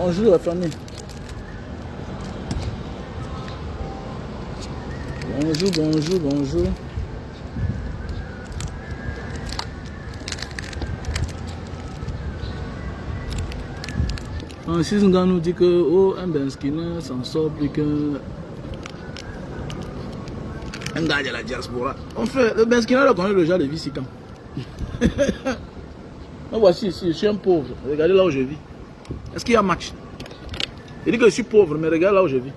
Bonjour la famille. Bonjour, bonjour, bonjour. Francis Nga nous dit que oh, un Benskina s'en sort plus qu'un gars de la diaspora. En fait, le Benskina connaît le genre de vie ici quand. Voici ici, je suis un pauvre. Regardez là où je vis. Est-ce qu'il y a match? Il dit que je suis pauvre, mais regarde là où je vis.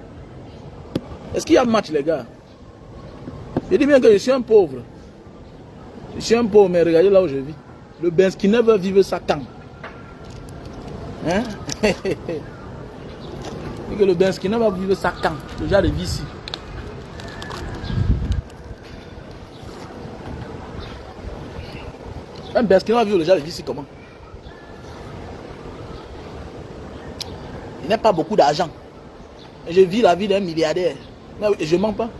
Est-ce qu'il y a match, les gars? Il dit bien que je suis un pauvre. Je suis un pauvre, mais regardez là où je vis. Le Benskina veut vivre ça quand? Hein? Il dit que le Benskina va vivre ça quand? Le genre de vie ici. Un Benskina va vivre le genre de vie ici comment? Il n'a pas beaucoup d'argent. Je vis la vie d'un milliardaire. Mais je ne mens pas.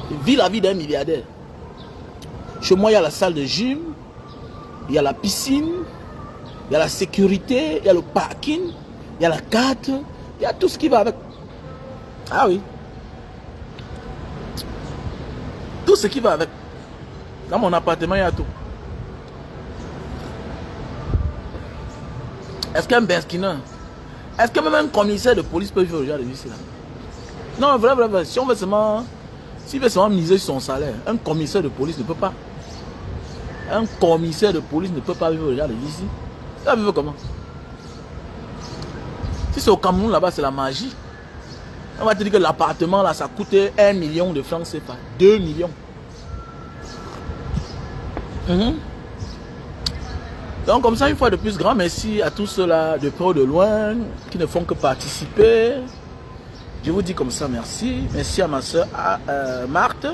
Je vis la vie d'un milliardaire. Chez moi, il y a la salle de gym, il y a la piscine, il y a la sécurité, il y a le parking, il y a la carte, il y a tout ce qui va avec. Ah oui. Tout ce qui va avec. Dans mon appartement, il y a tout. Est-ce qu'un Benskina, est-ce que même un commissaire de police peut vivre au genre de vie ici là? Non, vrai. Si on veut seulement, s'il veut seulement miser sur son salaire, un commissaire de police ne peut pas. Un commissaire de police ne peut pas vivre au genre de vie ici. Ça vivre comment? Si c'est au Cameroun là-bas, c'est la magie. On va te dire que l'appartement là, ça coûte 1 million de francs CFA, 2 millions. Donc comme ça, une fois de plus, grand merci à tous ceux-là de près ou de loin qui ne font que participer. Je vous dis comme ça merci. Merci à ma soeur Marthe.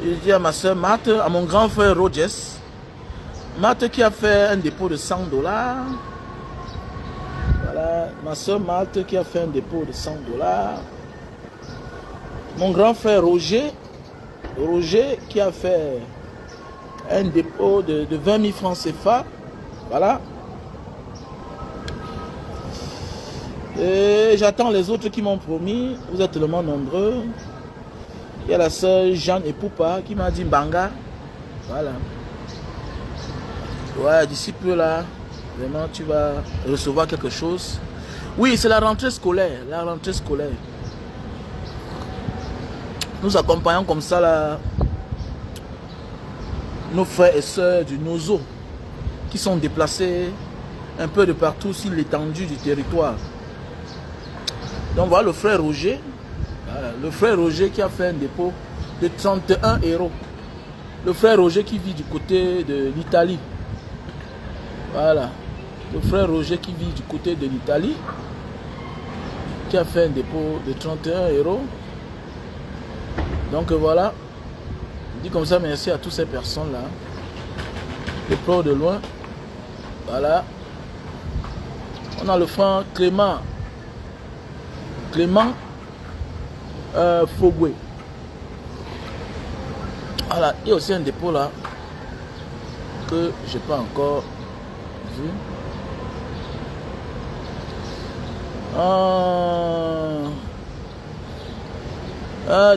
Je dis à ma soeur Marthe, à mon grand frère Rogers. Marthe qui a fait un dépôt de 100 $. Voilà, ma soeur Marthe qui a fait un dépôt de 100 $. Mon grand frère Roger qui a fait un dépôt de 20 000 francs CFA. Voilà. Et j'attends les autres qui m'ont promis. Vous êtes tellement nombreux. Il y a la soeur Jeanne et Poupa qui m'a dit Banga. Voilà. Ouais, d'ici peu là, vraiment tu vas recevoir quelque chose. Oui, c'est la rentrée scolaire. La rentrée scolaire. Nous accompagnons comme ça là nos frères et sœurs du Nozo qui sont déplacés un peu de partout sur l'étendue du territoire. Donc voilà le frère Roger. Voilà, le frère Roger qui a fait un dépôt de 31 €. Le frère Roger qui vit du côté de l'Italie. Voilà. Le frère Roger qui vit du côté de l'Italie. Qui a fait un dépôt de 31 €. Donc voilà. Je dis comme ça merci à toutes ces personnes-là. De près ou de loin. Voilà. On a le frère Clément. Clément Fogoué. Voilà. Il y a aussi un dépôt là. Que je n'ai pas encore vu.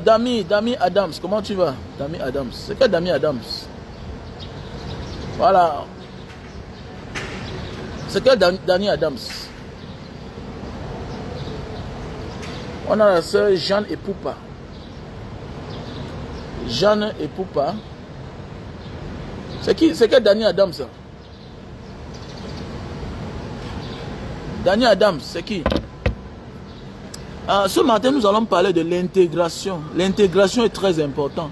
Dami Adams, comment tu vas? Dami Adams, c'est quoi Dami Adams? Voilà. C'est quoi Dani Adams? On a la soeur Jeanne et Poupa. Jeanne et Poupa. C'est qui? C'est quoi Dani Adams ça? Dani Adams, c'est qui? Ce matin, nous allons parler de l'intégration. L'intégration est très importante.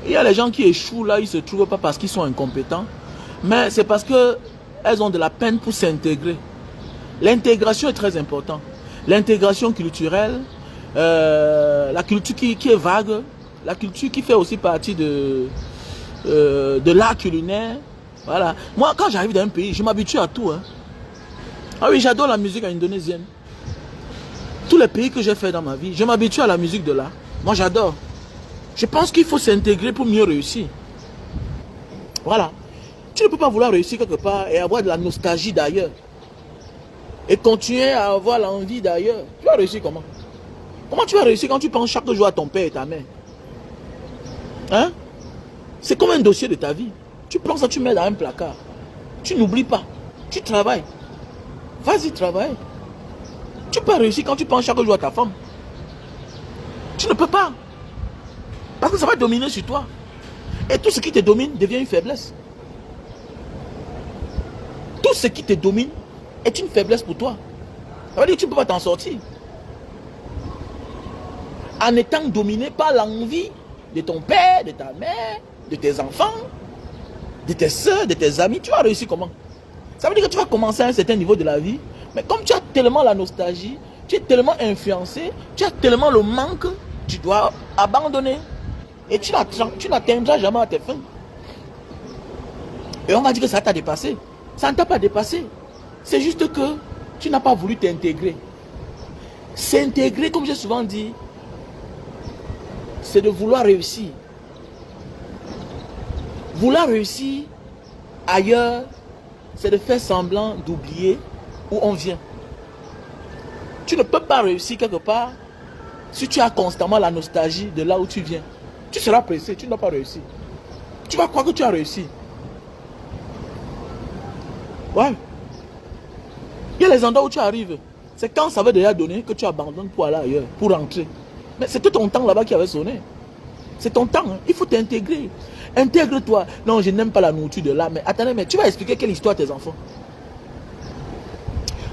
Il y a les gens qui échouent là, ils ne se trouvent pas parce qu'ils sont incompétents, mais c'est parce qu'elles ont de la peine pour s'intégrer. L'intégration est très importante. L'intégration culturelle, la culture qui est vague, la culture qui fait aussi partie de l'art culinaire. Voilà. Moi, quand j'arrive dans un pays, je m'habitue à tout. Hein. Ah oui, j'adore la musique indonésienne. Tous les pays que j'ai fait dans ma vie, je m'habitue à la musique de là. Moi, j'adore. Je pense qu'il faut s'intégrer pour mieux réussir. Voilà. Tu ne peux pas vouloir réussir quelque part et avoir de la nostalgie d'ailleurs. Et continuer à avoir l'envie d'ailleurs. Tu vas réussir comment? Comment tu vas réussir quand tu penses chaque jour à ton père et ta mère? Hein? C'est comme un dossier de ta vie. Tu prends ça, tu mets dans un placard. Tu n'oublies pas. Tu travailles. Vas-y, travaille. Tu peux réussir quand tu penses chaque jour à ta femme. Tu ne peux pas. Parce que ça va dominer sur toi. Et tout ce qui te domine devient une faiblesse. Tout ce qui te domine est une faiblesse pour toi. Ça veut dire que tu ne peux pas t'en sortir. En étant dominé par l'envie de ton père, de ta mère, de tes enfants, de tes soeurs, de tes amis, tu vas réussir comment? Ça veut dire que tu vas commencer à un certain niveau de la vie, mais comme tu as tellement la nostalgie, tu es tellement influencé, tu as tellement le manque, tu dois abandonner. Et tu n'atteindras jamais à tes fins. Et on va dire que ça t'a dépassé. Ça ne t'a pas dépassé. C'est juste que tu n'as pas voulu t'intégrer. S'intégrer, comme j'ai souvent dit, c'est de vouloir réussir. Vouloir réussir ailleurs, c'est de faire semblant d'oublier où on vient. Tu ne peux pas réussir quelque part si tu as constamment la nostalgie de là où tu viens. Tu seras pressé, tu n'as pas réussi. Tu vas croire que tu as réussi. Ouais. Il y a les endroits où tu arrives. C'est quand ça veut déjà donner que tu abandonnes pour aller ailleurs, pour rentrer. Mais c'était ton temps là-bas qui avait sonné. C'est ton temps, hein. Il faut t'intégrer. Intègre-toi. Non, je n'aime pas la nourriture de là. Mais attendez, mais tu vas expliquer quelle histoire à tes enfants?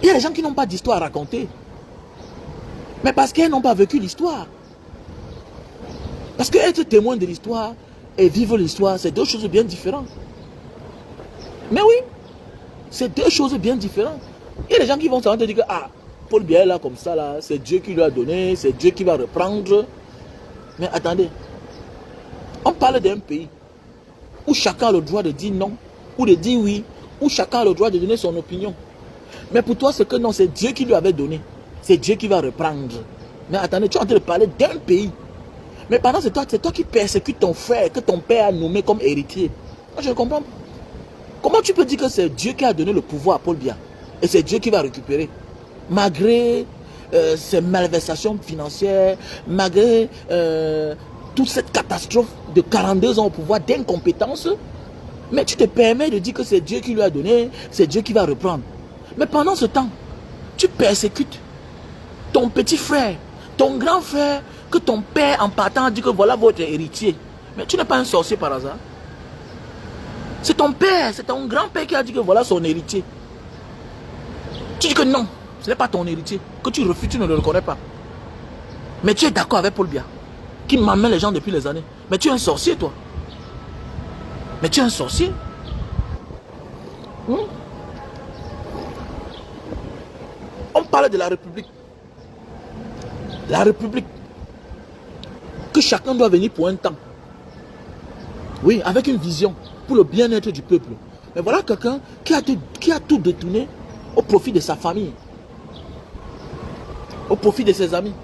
Il y a des gens qui n'ont pas d'histoire à raconter. Mais parce qu'ils n'ont pas vécu l'histoire. Parce que être témoin de l'histoire et vivre l'histoire, c'est deux choses bien différentes. Mais oui, c'est deux choses bien différentes. Il y a des gens qui vont te dire que ah, Paul Biya est là comme ça, là, c'est Dieu qui lui a donné, c'est Dieu qui va reprendre. Mais attendez, on parle d'un pays où chacun a le droit de dire non, ou de dire oui, où chacun a le droit de donner son opinion. Mais pour toi, c'est que non, c'est Dieu qui lui avait donné. C'est Dieu qui va reprendre. Mais attendez, tu es en train de parler d'un pays. Mais pendant ce temps, c'est toi qui persécutes ton frère que ton père a nommé comme héritier. Moi, je ne comprends pas. Comment tu peux dire que c'est Dieu qui a donné le pouvoir à Paul Biya et c'est Dieu qui va récupérer? Malgré ces malversations financières, malgré toute cette catastrophe de 42 ans au pouvoir d'incompétence, mais tu te permets de dire que c'est Dieu qui lui a donné, c'est Dieu qui va reprendre. Mais pendant ce temps, tu persécutes ton petit frère, ton grand frère, que ton père en partant a dit que voilà votre héritier. Mais tu n'es pas un sorcier par hasard. C'est ton père, c'est ton grand-père qui a dit que voilà son héritier. Tu dis que non, ce n'est pas ton héritier, que tu refuses, tu ne le reconnais pas. Mais tu es d'accord avec Paul Biya, qui m'amène les gens depuis les années. Mais tu es un sorcier, toi. Mais tu es un sorcier. On parle de la République. La République. Que chacun doit venir pour un temps. Oui, avec une vision pour le bien-être du peuple. Mais voilà quelqu'un qui a tout détourné au profit de sa famille. Au profit de ses amis.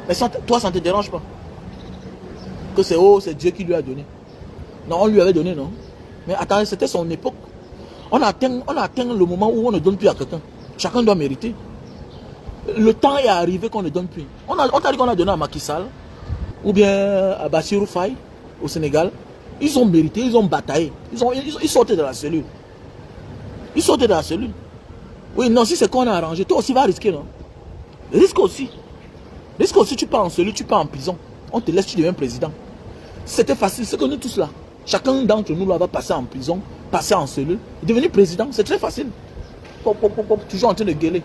Mais toi, ça ne te dérange pas. Que c'est Dieu qui lui a donné. Non, on lui avait donné, non. Mais attendez, c'était son époque. On a atteint le moment où on ne donne plus à quelqu'un. Chacun doit mériter. Le temps est arrivé qu'on ne donne plus. On t'a dit qu'on a donné à Macky Sall, ou bien à Bassirou Faye, au Sénégal. Ils ont mérité, ils ont bataillé. Ils sortaient de la cellule. Ils sortaient de la cellule. Oui, non, si c'est qu'on a arrangé, toi aussi va risquer, non? Risque aussi. Risque aussi, tu pars en cellule, tu pars en prison. On te laisse, tu deviens président. C'était facile, c'est que nous tous là. Chacun d'entre nous là va passer en prison, passer en cellule, devenir président. C'est très facile. Toujours en train de gueuler.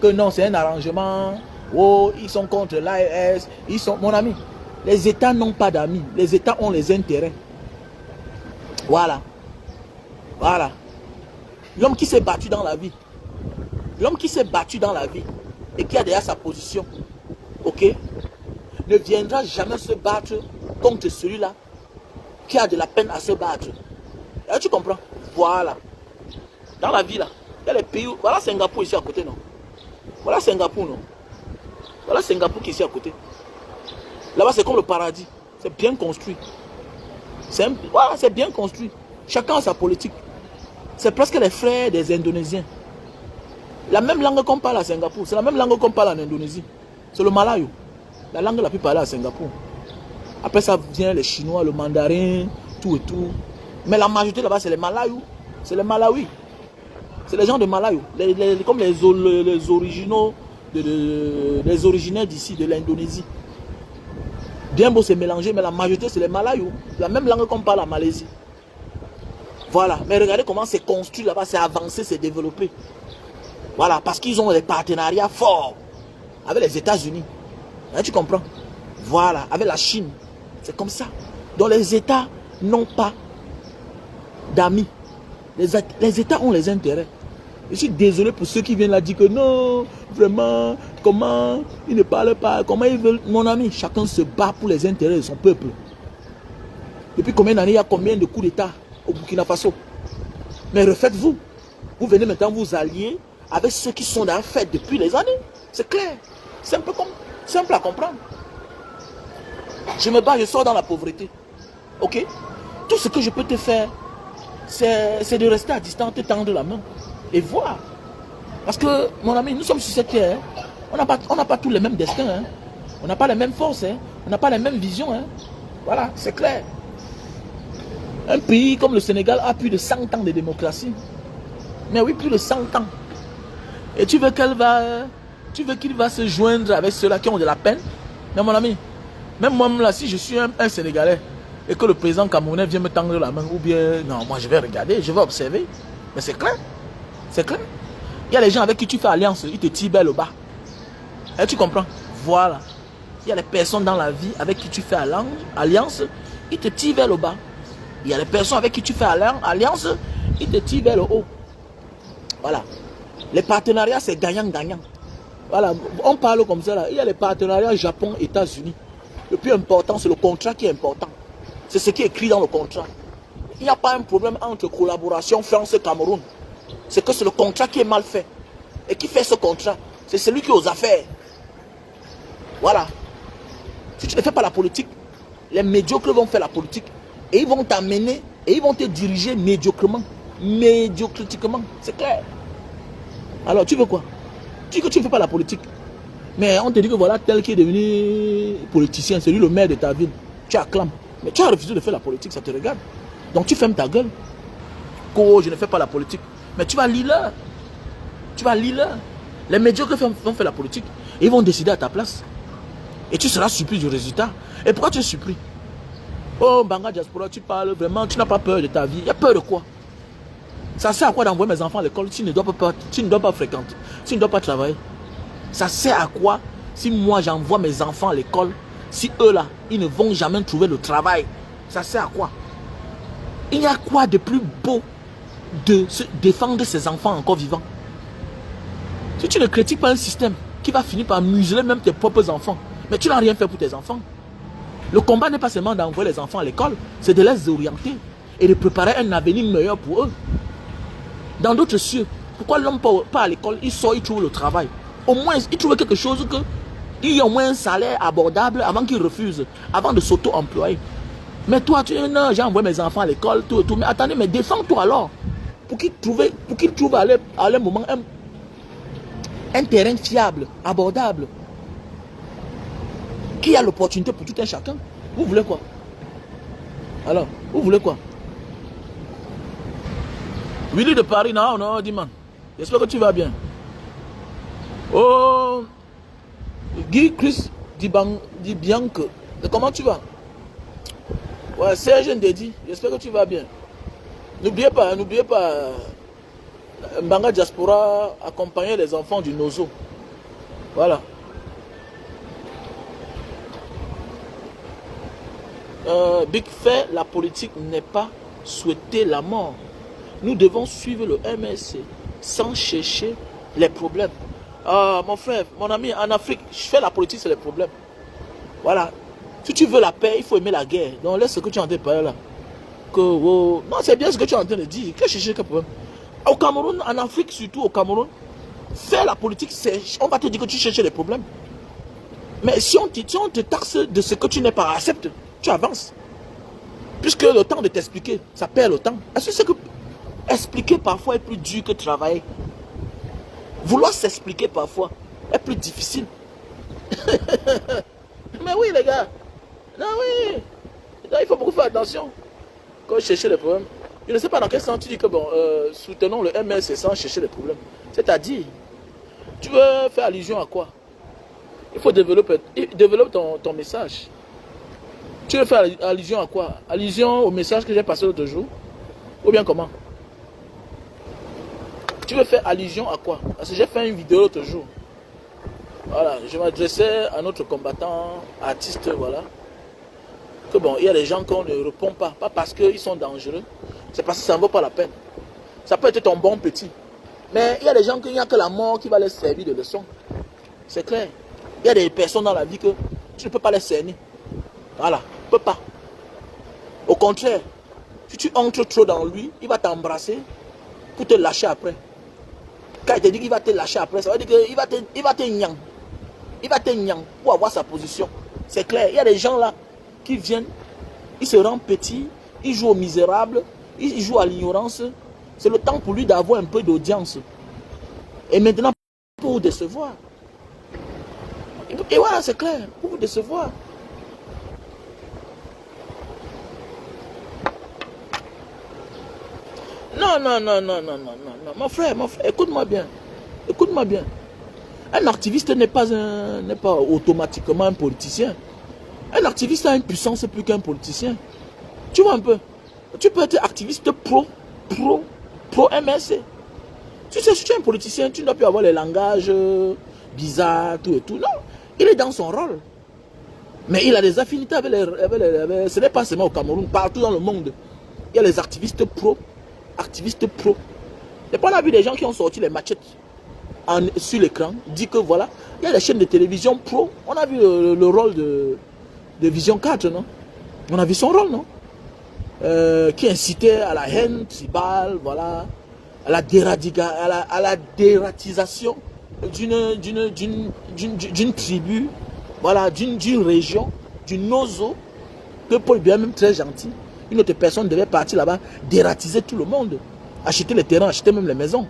Que non, c'est un arrangement. Oh, ils sont contre l'AES. Ils sont... Mon ami, les États n'ont pas d'amis. Les États ont les intérêts. Voilà. Voilà. L'homme qui s'est battu dans la vie. L'homme qui s'est battu dans la vie et qui a déjà sa position, ok, ne viendra jamais se battre contre celui-là qui a de la peine à se battre. Et tu comprends? Voilà. Dans la vie là, il y a les pays où... Voilà Singapour ici à côté, non? Voilà Singapour, non? Voilà Singapour qui est ici à côté. Là-bas, c'est comme le paradis. C'est bien construit. Voilà, c'est bien construit. Chacun a sa politique. C'est presque les frères des Indonésiens. La même langue qu'on parle à Singapour, c'est la même langue qu'on parle en Indonésie. C'est le malayo. La langue la plus parlée à Singapour. Après ça vient les Chinois, le mandarin, tout et tout. Mais la majorité là-bas, c'est les Malayos. C'est les Malawi. C'est les gens de Malayo. Comme les originaux, les originaires d'ici, de l'Indonésie. Bien beau c'est mélangé, mais la majorité c'est les Malayos. La même langue qu'on parle en Malaisie. Voilà. Mais regardez comment c'est construit là-bas, c'est avancé, c'est développé. Voilà, parce qu'ils ont des partenariats forts avec les États-Unis. Tu comprends? Voilà, avec la Chine. C'est comme ça. Donc les États n'ont pas d'amis. Les États ont les intérêts. Je suis désolé pour ceux qui viennent là dire que non, vraiment, comment ils ne parlent pas, comment ils veulent. Mon ami, chacun se bat pour les intérêts de son peuple. Depuis combien d'années, il y a combien de coups d'État au Burkina Faso? Mais refaites-vous. Vous venez maintenant vous allier avec ceux qui sont dans la fête depuis les années. C'est clair. C'est un peu comme, simple à comprendre. Je me bats, je sors dans la pauvreté. Ok? Tout ce que je peux te faire, c'est de rester à distance, te tendre la main et voir. Parce que, mon ami, nous sommes sur cette terre. On n'a pas tous les mêmes destins. Hein. On n'a pas les mêmes forces. Hein. On n'a pas les mêmes visions. Hein. Voilà, c'est clair. Un pays comme le Sénégal a plus de 100 ans de démocratie. Mais oui, plus de 100 ans. Et tu veux qu'il va se joindre avec ceux-là qui ont de la peine? Mais mon ami, même moi, là, si je suis un Sénégalais et que le président camerounais vient me tendre la main, ou bien, non, moi je vais regarder, je vais observer. Mais c'est clair. C'est clair. Il y a les gens avec qui tu fais alliance, ils te tirent le bas. Et tu comprends? Voilà. Il y a les personnes dans la vie avec qui tu fais alliance, ils te tirent vers le bas. Il y a les personnes avec qui tu fais alliance, ils te tirent vers le haut. Voilà. Les partenariats, c'est gagnant-gagnant. Voilà. On parle comme ça là. Il y a les partenariats Japon-États-Unis. Le plus important, c'est le contrat qui est important. C'est ce qui est écrit dans le contrat. Il n'y a pas un problème entre collaboration France et Cameroun. C'est que c'est le contrat qui est mal fait. Et qui fait ce contrat? C'est celui qui est aux affaires. Voilà. Si tu ne fais pas la politique, les médiocres vont faire la politique. Et ils vont t'amener, et ils vont te diriger médiocrement. Médiocritiquement. C'est clair. Alors, tu veux quoi? Tu dis que tu ne fais pas la politique. Mais on te dit que voilà, tel qui est devenu politicien, c'est lui le maire de ta ville. Tu acclames. Mais tu as refusé de faire la politique, ça te regarde. Donc tu fermes ta gueule. Oh, je ne fais pas la politique. Mais tu vas lire là. Tu vas lire là. Les médiocres vont faire la politique. Et ils vont décider à ta place. Et tu seras surpris du résultat. Et pourquoi tu es surpris? Oh, Mbanga Diaspora, tu parles vraiment, tu n'as pas peur de ta vie. Il y a peur de quoi? Ça sert à quoi d'envoyer mes enfants à l'école si tu ne dois pas fréquenter, si tu ne dois pas travailler? Ça sert à quoi si moi j'envoie mes enfants à l'école, si eux là, ils ne vont jamais trouver le travail? Ça sert à quoi? Il y a quoi de plus beau de se défendre ses enfants encore vivants? Si tu ne critiques pas un système qui va finir par museler même tes propres enfants, mais tu n'as rien fait pour tes enfants. Le combat n'est pas seulement d'envoyer les enfants à l'école, c'est de les orienter et de préparer un avenir meilleur pour eux. Dans d'autres cieux, pourquoi l'homme pas à l'école, il sort, il trouve le travail? Au moins, il trouve quelque chose que il y a au moins un salaire abordable avant qu'il refuse, avant de s'auto-employer. Mais toi, tu dis non, j'ai envoyé mes enfants à l'école, tout et tout. Mais attendez, mais défends-toi alors. Pour qu'ils trouvent à leur moment un terrain fiable, abordable, qui a l'opportunité pour tout un chacun. Vous voulez quoi? Alors, vous voulez quoi? Willy de Paris, non, dis-moi. J'espère que tu vas bien. Oh, Guy Chris dit Bianque. Comment tu vas? Ouais, Serge Ndedi, j'espère que tu vas bien. N'oubliez pas, Mbanga Diaspora accompagner les enfants du Nozo. Voilà. Big fait, la politique n'est pas souhaiter la mort. Nous devons suivre le MSC sans chercher les problèmes. Mon frère, mon ami, en Afrique, je fais la politique, c'est les problèmes. Voilà. Si tu veux la paix, il faut aimer la guerre. Donc laisse ce que tu es en train de parler là. Non, c'est bien ce que tu es en train de dire. Que chercher quel problème? Au Cameroun, en Afrique, surtout au Cameroun, faire la politique, on va te dire que tu cherches les problèmes. Mais si on te taxe de ce que tu n'es pas, accepte, tu avances. Puisque le temps de t'expliquer, ça perd le temps. Est-ce que c'est que expliquer parfois est plus dur que travailler? Vouloir s'expliquer parfois est plus difficile. Mais oui, les gars. Non, oui. Donc, il faut beaucoup faire attention quand chercher les problèmes. Je ne sais pas dans quel sens tu dis que bon, soutenons le MLC sans chercher les problèmes. C'est-à-dire, tu veux faire allusion à quoi? Il faut développer ton message. Tu veux faire allusion à quoi? Allusion au message que j'ai passé l'autre jour? Ou bien comment? Tu veux faire allusion à quoi? Parce que j'ai fait une vidéo l'autre jour. Voilà, je m'adressais à notre combattant, artiste, voilà. Que bon, il y a des gens qu'on ne répond pas. Pas parce qu'ils sont dangereux. C'est parce que ça ne vaut pas la peine. Ça peut être ton bon petit. Mais il y a des gens qu'il n'y a que la mort qui va les servir de leçon. C'est clair. Il y a des personnes dans la vie que tu ne peux pas les cerner. Voilà, tu ne peux pas. Au contraire, si tu entres trop dans lui, il va t'embrasser pour te lâcher après. Quand il te dit qu'il va te lâcher après, ça veut dire qu'il va te nyang. Il va te nyang pour avoir sa position. C'est clair. Il y a des gens là qui viennent, ils se rendent petits, ils jouent au misérable, ils jouent à l'ignorance. C'est le temps pour lui d'avoir un peu d'audience. Et maintenant, pour vous décevoir. Et voilà, c'est clair, pour vous décevoir. Non, non, non, non, non, non, non, non. Mon frère, écoute-moi bien. Écoute-moi bien. Un activiste n'est pas automatiquement un politicien. Un activiste a une puissance plus qu'un politicien. Tu vois un peu. Tu peux être activiste pro-MSC. Tu sais, si tu es un politicien, tu ne dois plus avoir les langages bizarres, tout et tout. Non, il est dans son rôle. Mais il a des affinités avec les... Ce n'est pas seulement au Cameroun, partout dans le monde. Il y a les activistes pro. Et puis on a vu des gens qui ont sorti les machettes sur l'écran, dit que voilà, il y a des chaînes de télévision pro. On a vu le rôle de Vision 4, non? On a vu son rôle, non? Qui incitait à la haine tribale, voilà, à la dératisation d'une tribu, voilà, d'une région, d'une ozo, que Paul Biya, même très gentil, une autre personne devait partir là-bas, dératiser tout le monde, acheter les terrains, acheter même les maisons.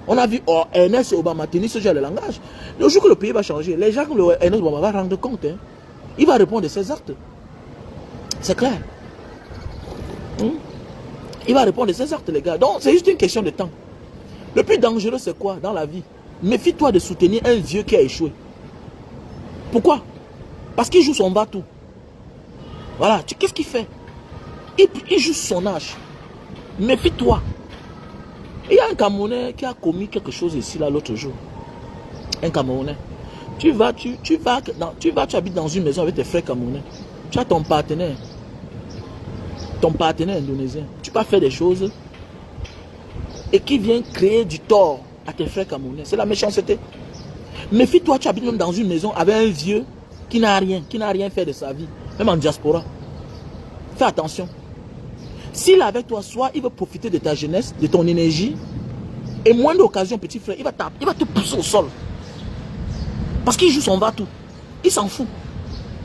On a vu Ernest Obama tenir ce genre de langage. Le jour que le pays va changer, les gens, Ernest Obama va rendre compte, hein, il va répondre de ses actes. C'est clair. Il va répondre de ses actes, les gars. Donc, c'est juste une question de temps. Le plus dangereux, c'est quoi dans la vie? Méfie-toi de soutenir un vieux qui a échoué. Pourquoi? Parce qu'il joue son va-tout. Voilà. Qu'est-ce qu'il fait? Il joue son âge. Méfie-toi. Il y a un Camerounais qui a commis quelque chose ici, là, l'autre jour. Un Camerounais. Tu habites dans une maison avec tes frères camerounais. Tu as ton partenaire indonésien. Tu peux faire des choses et qui vient créer du tort à tes frères camerounais. C'est la méchanceté. Méfie-toi, tu habites même dans une maison avec un vieux qui n'a rien fait de sa vie, même en diaspora. Fais attention. S'il est avec toi, soit il veut profiter de ta jeunesse, de ton énergie, et moins d'occasion, petit frère, il va te pousser au sol. Parce qu'il joue son va-tout. Il s'en fout.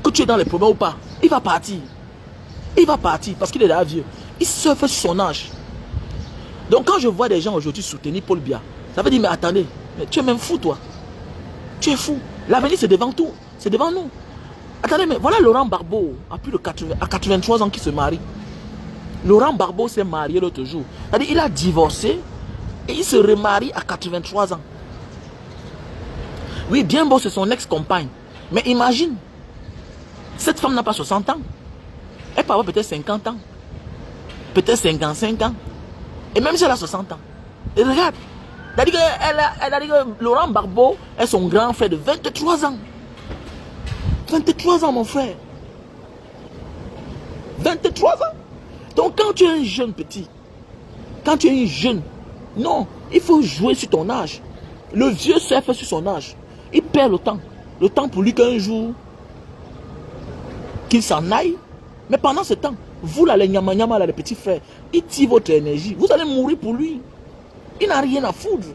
Que tu es dans les problèmes ou pas, il va partir. Il va partir parce qu'il est là vieux. Il surfe sur son âge. Donc quand je vois des gens aujourd'hui soutenir Paul Biya, ça veut dire, mais attendez, mais tu es même fou toi. Tu es fou. L'avenir c'est devant tout. C'est devant nous. Attendez, mais voilà Laurent Gbagbo, à 83 ans qui se marie. Laurent Gbagbo s'est marié l'autre jour. C'est-à-dire il a divorcé et il se remarie à 83 ans. Oui, bien beau, c'est son ex-compagne. Mais imagine, cette femme n'a pas 60 ans. Elle peut avoir peut-être 50 ans. Peut-être 55 ans. Et même si elle a 60 ans. Et regarde. Elle a dit que Laurent Gbagbo est son grand frère de 23 ans. 23 ans, mon frère. 23 ans. Donc quand tu es un jeune petit, quand tu es un jeune, non, il faut jouer sur ton âge. Le vieux surfe sur son âge. Il perd le temps. Le temps pour lui qu'un jour, qu'il s'en aille. Mais pendant ce temps, vous là, les nyama là, les petits frères, il tire votre énergie. Vous allez mourir pour lui. Il n'a rien à foutre.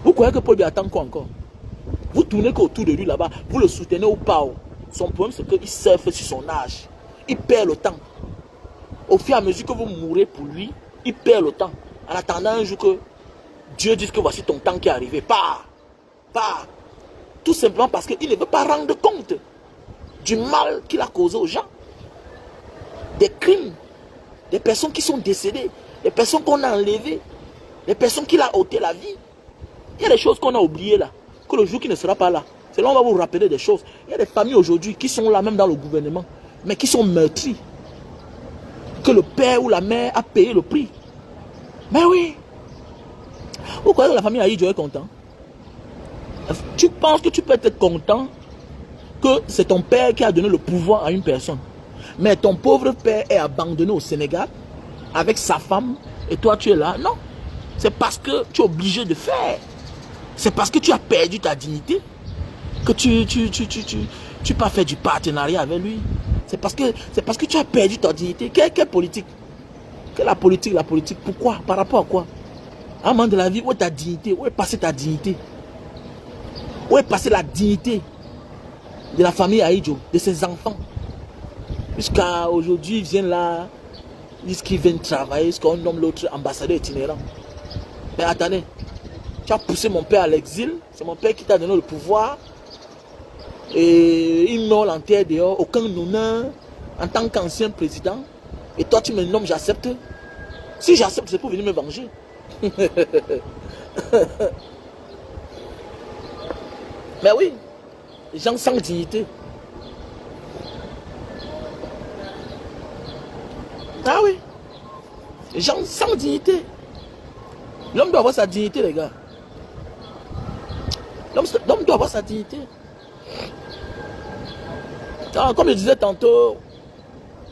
Vous croyez que Paul Biya attend quoi encore? Vous tournez autour de lui là-bas, vous le soutenez ou pas. Son problème c'est qu'il surfe sur son âge. Il perd le temps. Au fur et à mesure que vous mourrez pour lui, il perd le temps. En attendant un jour que Dieu dise que voici ton temps qui est arrivé. Pas. Tout simplement parce qu'il ne veut pas rendre compte du mal qu'il a causé aux gens. Des crimes, des personnes qui sont décédées, des personnes qu'on a enlevées, des personnes qu'il a ôté la vie. Il y a des choses qu'on a oubliées là, que le jour qui ne sera pas là, c'est là on va vous rappeler des choses. Il y a des familles aujourd'hui qui sont là même dans le gouvernement, mais qui sont meurtries. Que le père ou la mère a payé le prix. Mais oui. Vous croyez que la famille Aïdjo est content? Tu penses que tu peux être content que c'est ton père qui a donné le pouvoir à une personne. Mais ton pauvre père est abandonné au Sénégal avec sa femme et toi tu es là? Non. C'est parce que tu es obligé de faire. C'est parce que tu as perdu ta dignité que tu pas fait du partenariat avec lui. C'est parce que tu as perdu ta dignité. Quelle politique? Quelle la politique? La politique, pourquoi? Par rapport à quoi? À un moment de la vie, où est ta dignité? Où est passée ta dignité? Où est passée la dignité de la famille Aïdjo, de ses enfants? Jusqu'à aujourd'hui, ils viennent là, ils disent qu'ils viennent travailler, jusqu'à nomme l'autre ambassadeur itinérant. Mais attendez, tu as poussé mon père à l'exil, c'est mon père qui t'a donné le pouvoir, et il meurt en terre dehors, aucun honneur en tant qu'ancien président, et toi tu me nommes, j'accepte. Si j'accepte, c'est pour venir me venger. Mais oui, les gens sans dignité. Ah oui, les gens sans dignité. L'homme doit avoir sa dignité, les gars. L'homme doit avoir sa dignité. Alors, comme je disais tantôt,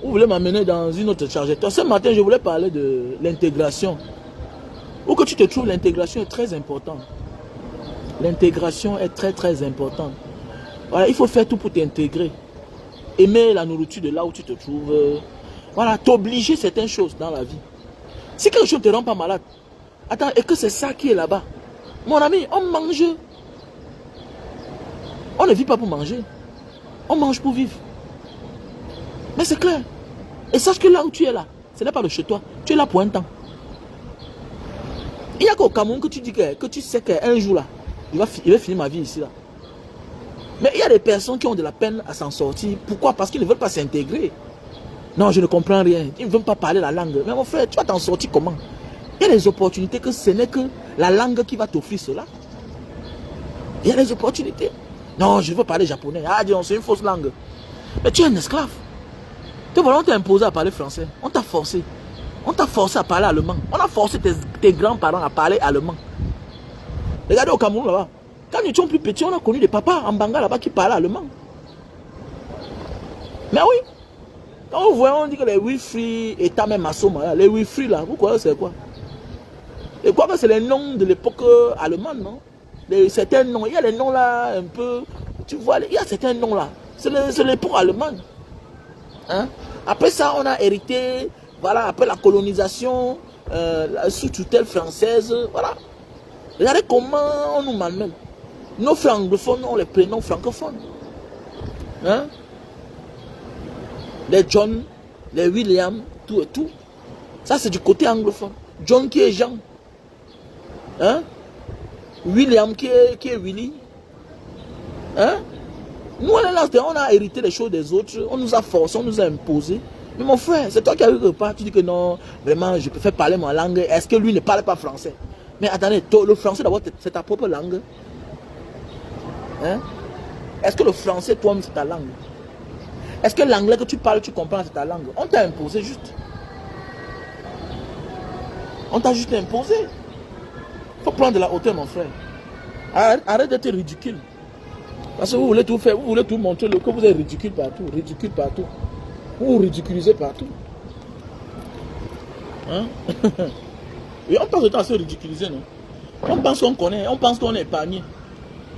vous voulez m'amener dans une autre trajectoire. Ce matin, je voulais parler de l'intégration. Où que tu te trouves, l'intégration est très importante. L'intégration est très importante. Voilà, il faut faire tout pour t'intégrer. Aimer la nourriture de là où tu te trouves. Voilà, t'obliger certaines choses dans la vie. Si quelque chose ne te rend pas malade, attends, et que c'est ça qui est là-bas. Mon ami, on mange. On ne vit pas pour manger. On mange pour vivre. Mais c'est clair. Et sache que là où tu es là, ce n'est pas le chez toi. Tu es là pour un temps. Il n'y a qu'au Cameroun que tu dis que tu sais qu'un jour là, je vais finir ma vie ici là. Mais il y a des personnes qui ont de la peine à s'en sortir. Pourquoi? Parce qu'ils ne veulent pas s'intégrer. Non, je ne comprends rien. Ils ne veulent pas parler la langue. Mais mon frère, tu vas t'en sortir comment? Il y a des opportunités que ce n'est que la langue qui va t'offrir cela. Il y a des opportunités. Non, je veux parler japonais. Ah, dis, c'est une fausse langue. Mais tu es un esclave. On t'a imposé à parler français. On t'a forcé. On t'a forcé à parler allemand. On a forcé tes grands-parents à parler allemand. Regardez au Cameroun là-bas. Quand nous étions plus petits, on a connu des papas en Banga là-bas qui parlaient allemand. Mais oui. Quand vous voyez, on dit que les Wi-Fi état même à Soma, les Wi-Fi là, vous croyez c'est quoi? Et quoi, c'est les noms de l'époque allemande, non? Certains noms, il y a les noms là un peu, tu vois, il y a certains noms là. C'est l'époque allemande. Hein? Après ça, on a hérité, voilà, après la colonisation, sous tutelle française, voilà. Regardez comment on nous malmène. Nos frères anglophones ont les prénoms francophones. Hein? Les John, les William, tout et tout. Ça, c'est du côté anglophone. John qui est Jean. Hein? William qui est Willy. Hein? Nous, on a hérité les choses des autres. On nous a forcé, on nous a imposé. Mais mon frère, c'est toi qui as eu le pas. Tu dis que non, vraiment, je préfère parler ma langue. Est-ce que lui ne parle pas français? Mais attendez, le français d'abord, c'est ta propre langue. Hein? Est-ce que le français, toi-même, c'est ta langue? Est-ce que l'anglais que tu parles, tu comprends, c'est ta langue? On t'a imposé juste. On t'a juste imposé. Il faut prendre de la hauteur, mon frère. Arrête d'être ridicule. Parce que vous voulez tout faire, vous voulez tout montrer, que vous êtes ridicule partout. Ridicule partout. Vous vous ridiculisez partout. Hein? Et on passe le temps à se ridiculiser, non? On pense qu'on connaît, on pense qu'on est épargné.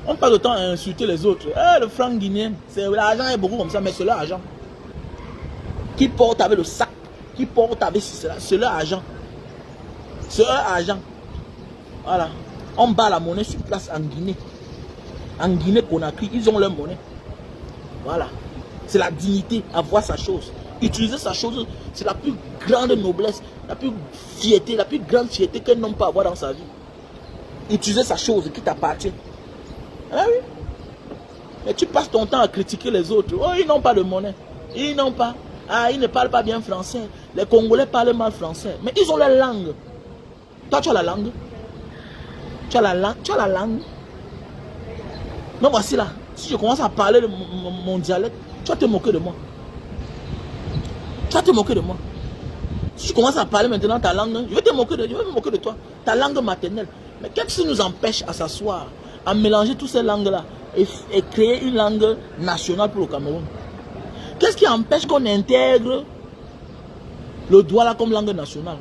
On passe le temps à insulter les autres. Le franc guinéen, l'argent est beaucoup comme ça, mais c'est leur argent. Qui porte avec le sac, qui porte avec cela, c'est leur argent. C'est leur argent. Voilà. On bat la monnaie sur place en Guinée. En Guinée-Conakry, ils ont leur monnaie. Voilà. C'est la dignité, avoir sa chose. Utiliser sa chose C'est la plus grande noblesse, la plus grande fierté qu'un homme peut avoir dans sa vie. Utiliser sa chose qui t'appartient. Ah oui. Mais tu passes ton temps à critiquer les autres. Oh, ils n'ont pas de monnaie. Ils n'ont pas. Ah, ils ne parlent pas bien français. Les Congolais parlent mal français. Mais ils ont la langue. Toi, tu as la langue. Tu as la langue. Tu as la langue. Mais voici là. Si je commence à parler de mon dialecte, tu vas te moquer de moi. Tu vas te moquer de moi. Si tu commences à parler maintenant ta langue, je vais me moquer de toi. Ta langue maternelle. Mais qu'est-ce qui nous empêche à s'asseoir, à mélanger toutes ces langues-là et créer une langue nationale pour le Cameroun? Qu'est-ce qui empêche qu'on intègre le Douala comme langue nationale,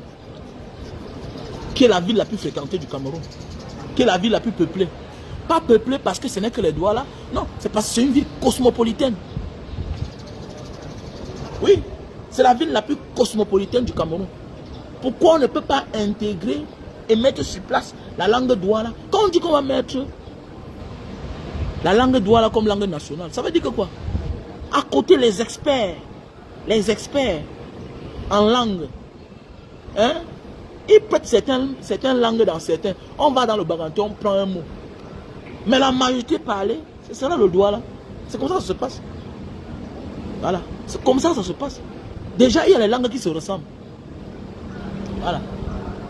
qui est la ville la plus fréquentée du Cameroun, qui est la ville la plus peuplée? Pas peuplée parce que ce n'est que les Douala, non, c'est parce que c'est une ville cosmopolitaine. Oui, c'est la ville la plus cosmopolitaine du Cameroun. Pourquoi on ne peut pas intégrer et mettre sur place la langue Douala? Quand on dit qu'on va mettre la langue Douala comme langue nationale, ça veut dire que quoi? À côté les experts en langue, hein, ils prêtent certaines langues dans certains. On va dans le Baganté, on prend un mot. Mais la majorité parlée, ce sera le Douala. C'est comme ça que ça se passe. Voilà, c'est comme ça que ça se passe. Déjà, il y a les langues qui se ressemblent. Voilà.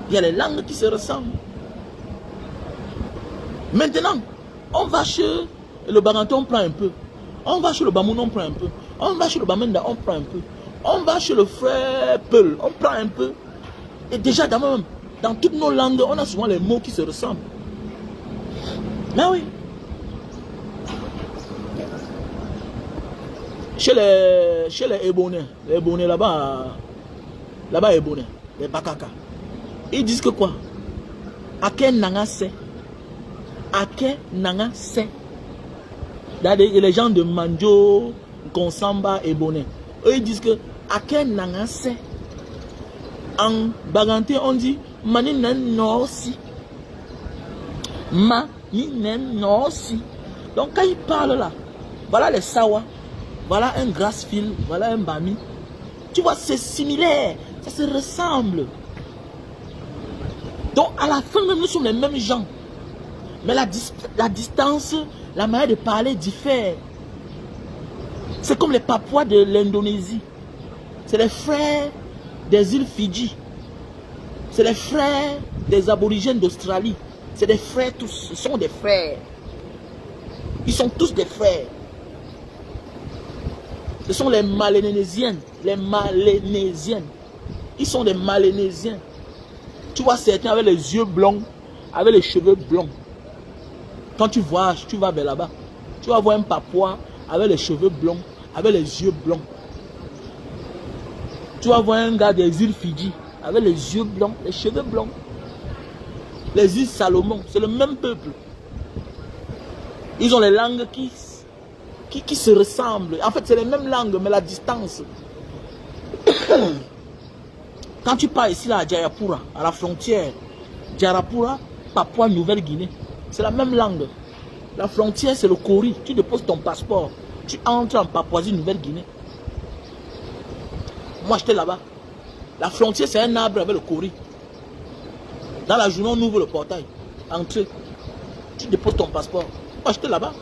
Il y a les langues qui se ressemblent. Maintenant, on va chez le Baganté, on prend un peu. On va chez le Bamoun, on prend un peu. On va chez le Bamenda, on prend un peu. On va chez le frère Peul, on prend un peu. Et déjà, dans toutes nos langues, on a souvent les mots qui se ressemblent. Mais oui. Chez les Ébonais là-bas, Ébonais, les Bakaka, ils disent que quoi? Ake nanga se. Ake nanga se. Les gens de Manjo, Konsamba, Ébonais, eux ils disent que Ake nanga se. En Baganté, on dit Maninen Norsi. Maninen Norsi. Donc quand ils parlent là, voilà les Sawa. Voilà un grasse-fil, voilà un bami. Tu vois, c'est similaire, ça se ressemble. Donc, à la fin, même, nous sommes les mêmes gens. Mais la distance, la manière de parler diffère. C'est comme les Papouas de l'Indonésie. C'est les frères des îles Fidji. C'est les frères des aborigènes d'Australie. C'est des frères tous, ils sont des frères. Ils sont tous des frères. Ce sont les Malénésiennes. Les Malénésiennes. Ils sont des Malénésiens. Tu vois certains avec les yeux blonds, avec les cheveux blonds. Quand tu voyages, tu vas vers là-bas. Tu vas voir un Papouas avec les cheveux blonds, avec les yeux blonds. Tu vas voir un gars des îles Fidji avec les yeux blancs, les cheveux blancs. Les îles Salomon, c'est le même peuple. Ils ont les langues qui se ressemblent. En fait, c'est les mêmes langues, mais la distance. Quand tu pars ici là, à Jayapura, à la frontière, Jayapura, Papua Nouvelle-Guinée, c'est la même langue. La frontière, c'est le Kori. Tu déposes ton passeport, tu entres en Papouasie Nouvelle-Guinée. Moi, j'étais là-bas. La frontière, c'est un arbre avec le Kori. Dans la journée, on ouvre le portail. Entrez. Tu déposes ton passeport. Moi, j'étais là-bas.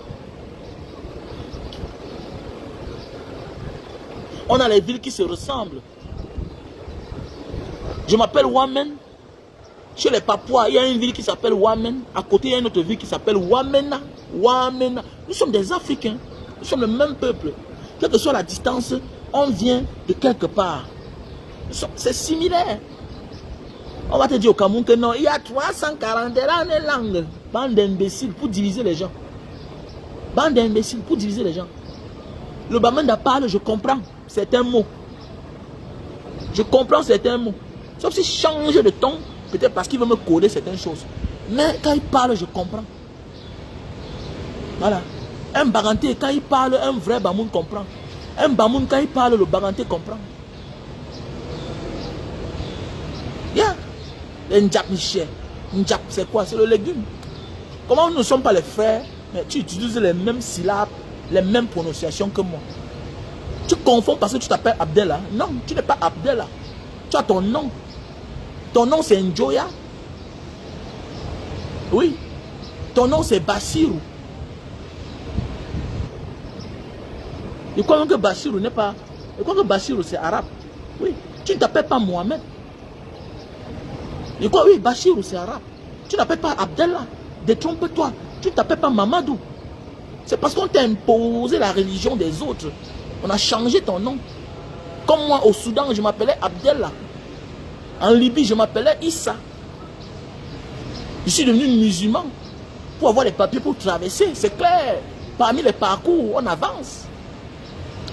On a les villes qui se ressemblent. Je m'appelle Wamen. Chez les Papouas, il y a une ville qui s'appelle Wamen. À côté, il y a une autre ville qui s'appelle Wamena. Wamena. Nous sommes des Africains. Nous sommes le même peuple. Quelle que soit la distance, on vient de quelque part. C'est similaire. On va te dire au Cameroun que non, il y a 341 langues. Bande d'imbéciles pour diviser les gens. Bande d'imbéciles pour diviser les gens. Le Bamenda parle, je comprends certains mots. Je comprends certains mots. Sauf s'il change de ton, peut-être parce qu'il veut me coder certaines choses. Mais quand il parle, je comprends. Voilà. Un Baganté, quand il parle, un vrai Bamoun comprend. Un Bamoun, quand il parle, le Baganté comprend. Yeah. Le Ndjap Michel. Ndjap, c'est quoi? C'est le légume. Comment nous ne sommes pas les frères, mais tu utilises les mêmes syllabes, les mêmes prononciations que moi. Tu confonds parce que tu t'appelles Abdella. Non, tu n'es pas Abdella. Tu as ton nom. Ton nom c'est Njoya. Oui. Ton nom c'est Bassirou. Et quoi que Bassirou n'est pas... Et quoi que Bassirou c'est arabe. Oui. Tu ne t'appelles pas Mohamed. Et quoi, oui, Bassirou c'est arabe. Tu n'appelles pas Abdallah. Détrompe-toi. Tu ne t'appelles pas Mamadou. C'est parce qu'on t'a imposé la religion des autres. On a changé ton nom. Comme moi au Soudan, je m'appelais Abdallah. En Libye, je m'appelais Issa. Je suis devenu musulman pour avoir les papiers pour traverser. C'est clair. Parmi les parcours, on avance.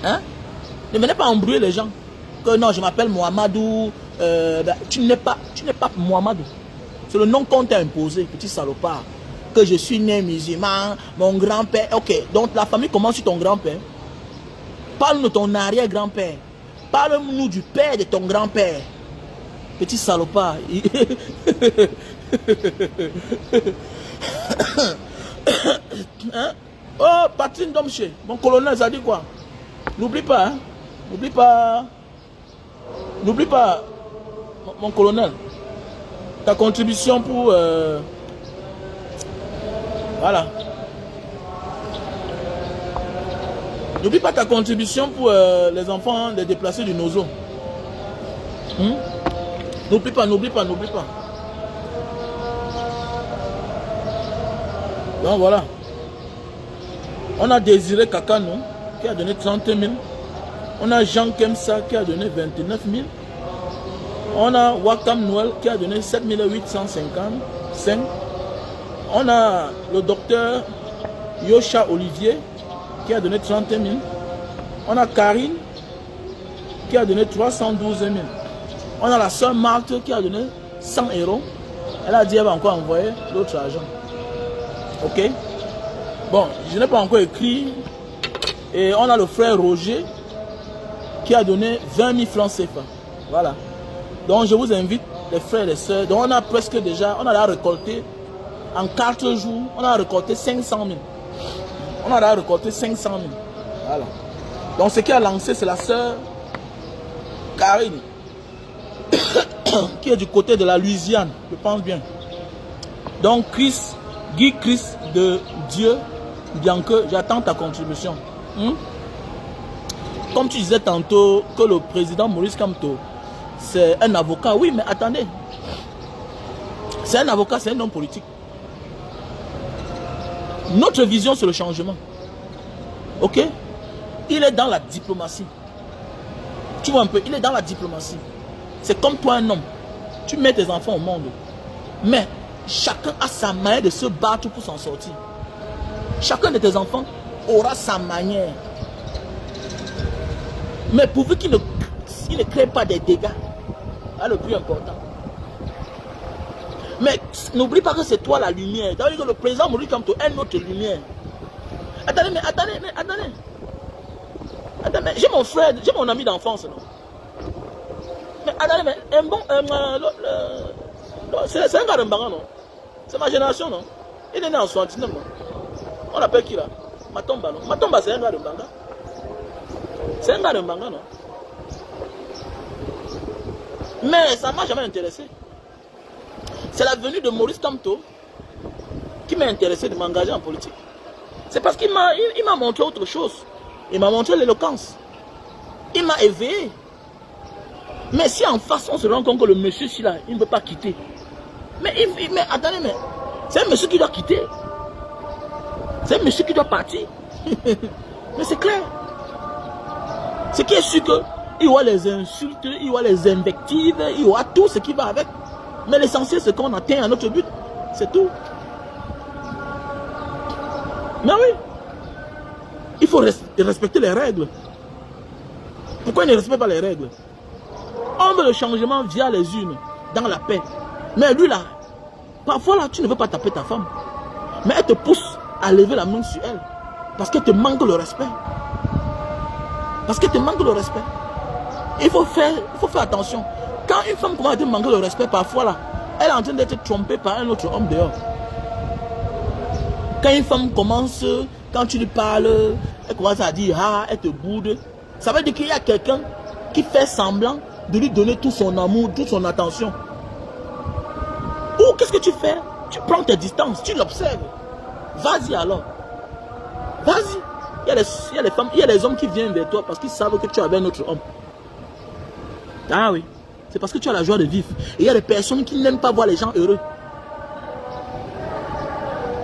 Hein? Ne venez pas embrouiller les gens. Que non, je m'appelle Mohamedou. Tu n'es pas Mohamedou. C'est le nom qu'on t'a imposé, petit salopard. Que je suis né musulman, mon grand-père. Ok, donc la famille commence sur ton grand-père. Parle-nous de ton arrière-grand-père. Parle-nous du père de ton grand-père. Petit salopard. Hein? Oh, Patrick Domche, mon colonel, ça dit quoi? N'oublie pas, hein? N'oublie pas. N'oublie pas, mon colonel, ta contribution pour... voilà. N'oublie pas ta contribution pour les enfants, les déplacés du Nozo. N'oublie pas, n'oublie pas, n'oublie pas. Donc voilà. On a Désiré Kakano qui a donné 30 000. On a Jean Kemsa qui a donné 29 000. On a Wakam Noël qui a donné 7 855. On a le docteur Yosha Olivier qui a donné 30 000. On a Karine qui a donné 312 000. On a la soeur Marthe qui a donné 100 €. Elle a dit qu'elle va encore envoyer l'autre argent. Ok? Bon, je n'ai pas encore écrit. Et on a le frère Roger qui a donné 20 000 francs CFA. Voilà. Donc je vous invite, les frères et les sœurs. Donc on a presque déjà, on a récolté en 4 jours, on a récolté 500 000. On a récolté 500 000. Voilà. Donc ce qui a lancé, c'est la sœur Karine, qui est du côté de la Louisiane, je pense bien. Donc Guy Chris de Dieu, bien que j'attends ta contribution. Comme tu disais tantôt que le président Maurice Kamto, c'est un avocat. Oui, mais attendez. C'est un avocat, c'est un homme politique. Notre vision sur le changement. Ok? Il est dans la diplomatie. Tu vois un peu, il est dans la diplomatie. C'est comme toi un homme. Tu mets tes enfants au monde. Mais chacun a sa manière de se battre pour s'en sortir. Chacun de tes enfants aura sa manière. Mais pourvu qu'il ne crée pas des dégâts. C'est le plus important. Mais n'oublie pas que c'est toi la lumière. C'est-à-dire que le président Maurice Kamto est notre lumière. Attendez, mais attendez. Attendez, j'ai mon frère, j'ai mon ami d'enfance, non? Mais attendez, mais un bon... c'est un gars de Mbanga, non? C'est ma génération, non? Il est né en 69, non? On l'appelle qui, là? Matomba, non? Matomba, c'est un gars de Mbanga. C'est un gars de Mbanga, non? Mais ça ne m'a jamais intéressé. C'est la venue de Maurice Kamto qui m'a intéressé de m'engager en politique. C'est parce qu'il m'a montré autre chose. Il m'a montré l'éloquence. Il m'a éveillé. Mais si en face on se rend compte que le monsieur là, il ne veut pas quitter. Mais attendez, mais c'est un monsieur qui doit quitter. C'est un monsieur qui doit partir. Mais c'est clair. Ce qui est sûr que il y aura les insultes, il y aura les invectives, il y aura tout ce qui va avec. Mais l'essentiel c'est qu'on atteint à notre but. C'est tout. Mais oui. Il faut respecter les règles. Pourquoi il ne respecte pas les règles? On veut le changement via les urnes, dans la paix. Mais lui là, parfois là, tu ne veux pas taper ta femme. Mais elle te pousse à lever la main sur elle. Parce qu'elle te manque le respect. Parce qu'elle te manque le respect. Il faut faire attention. Quand une femme commence à te manquer le respect, parfois là, elle est en train d'être trompée par un autre homme dehors. Quand une femme commence, quand tu lui parles, elle commence à dire ah, elle te boude. Ça veut dire qu'il y a quelqu'un qui fait semblant de lui donner tout son amour, toute son attention. Ou qu'est-ce que tu fais? Tu prends tes distances, tu l'observes. Vas-y alors. Vas-y. Il y a les femmes, il y a les hommes qui viennent vers toi parce qu'ils savent que tu avais un autre homme. Ah oui. C'est parce que tu as la joie de vivre. Et il y a des personnes qui n'aiment pas voir les gens heureux.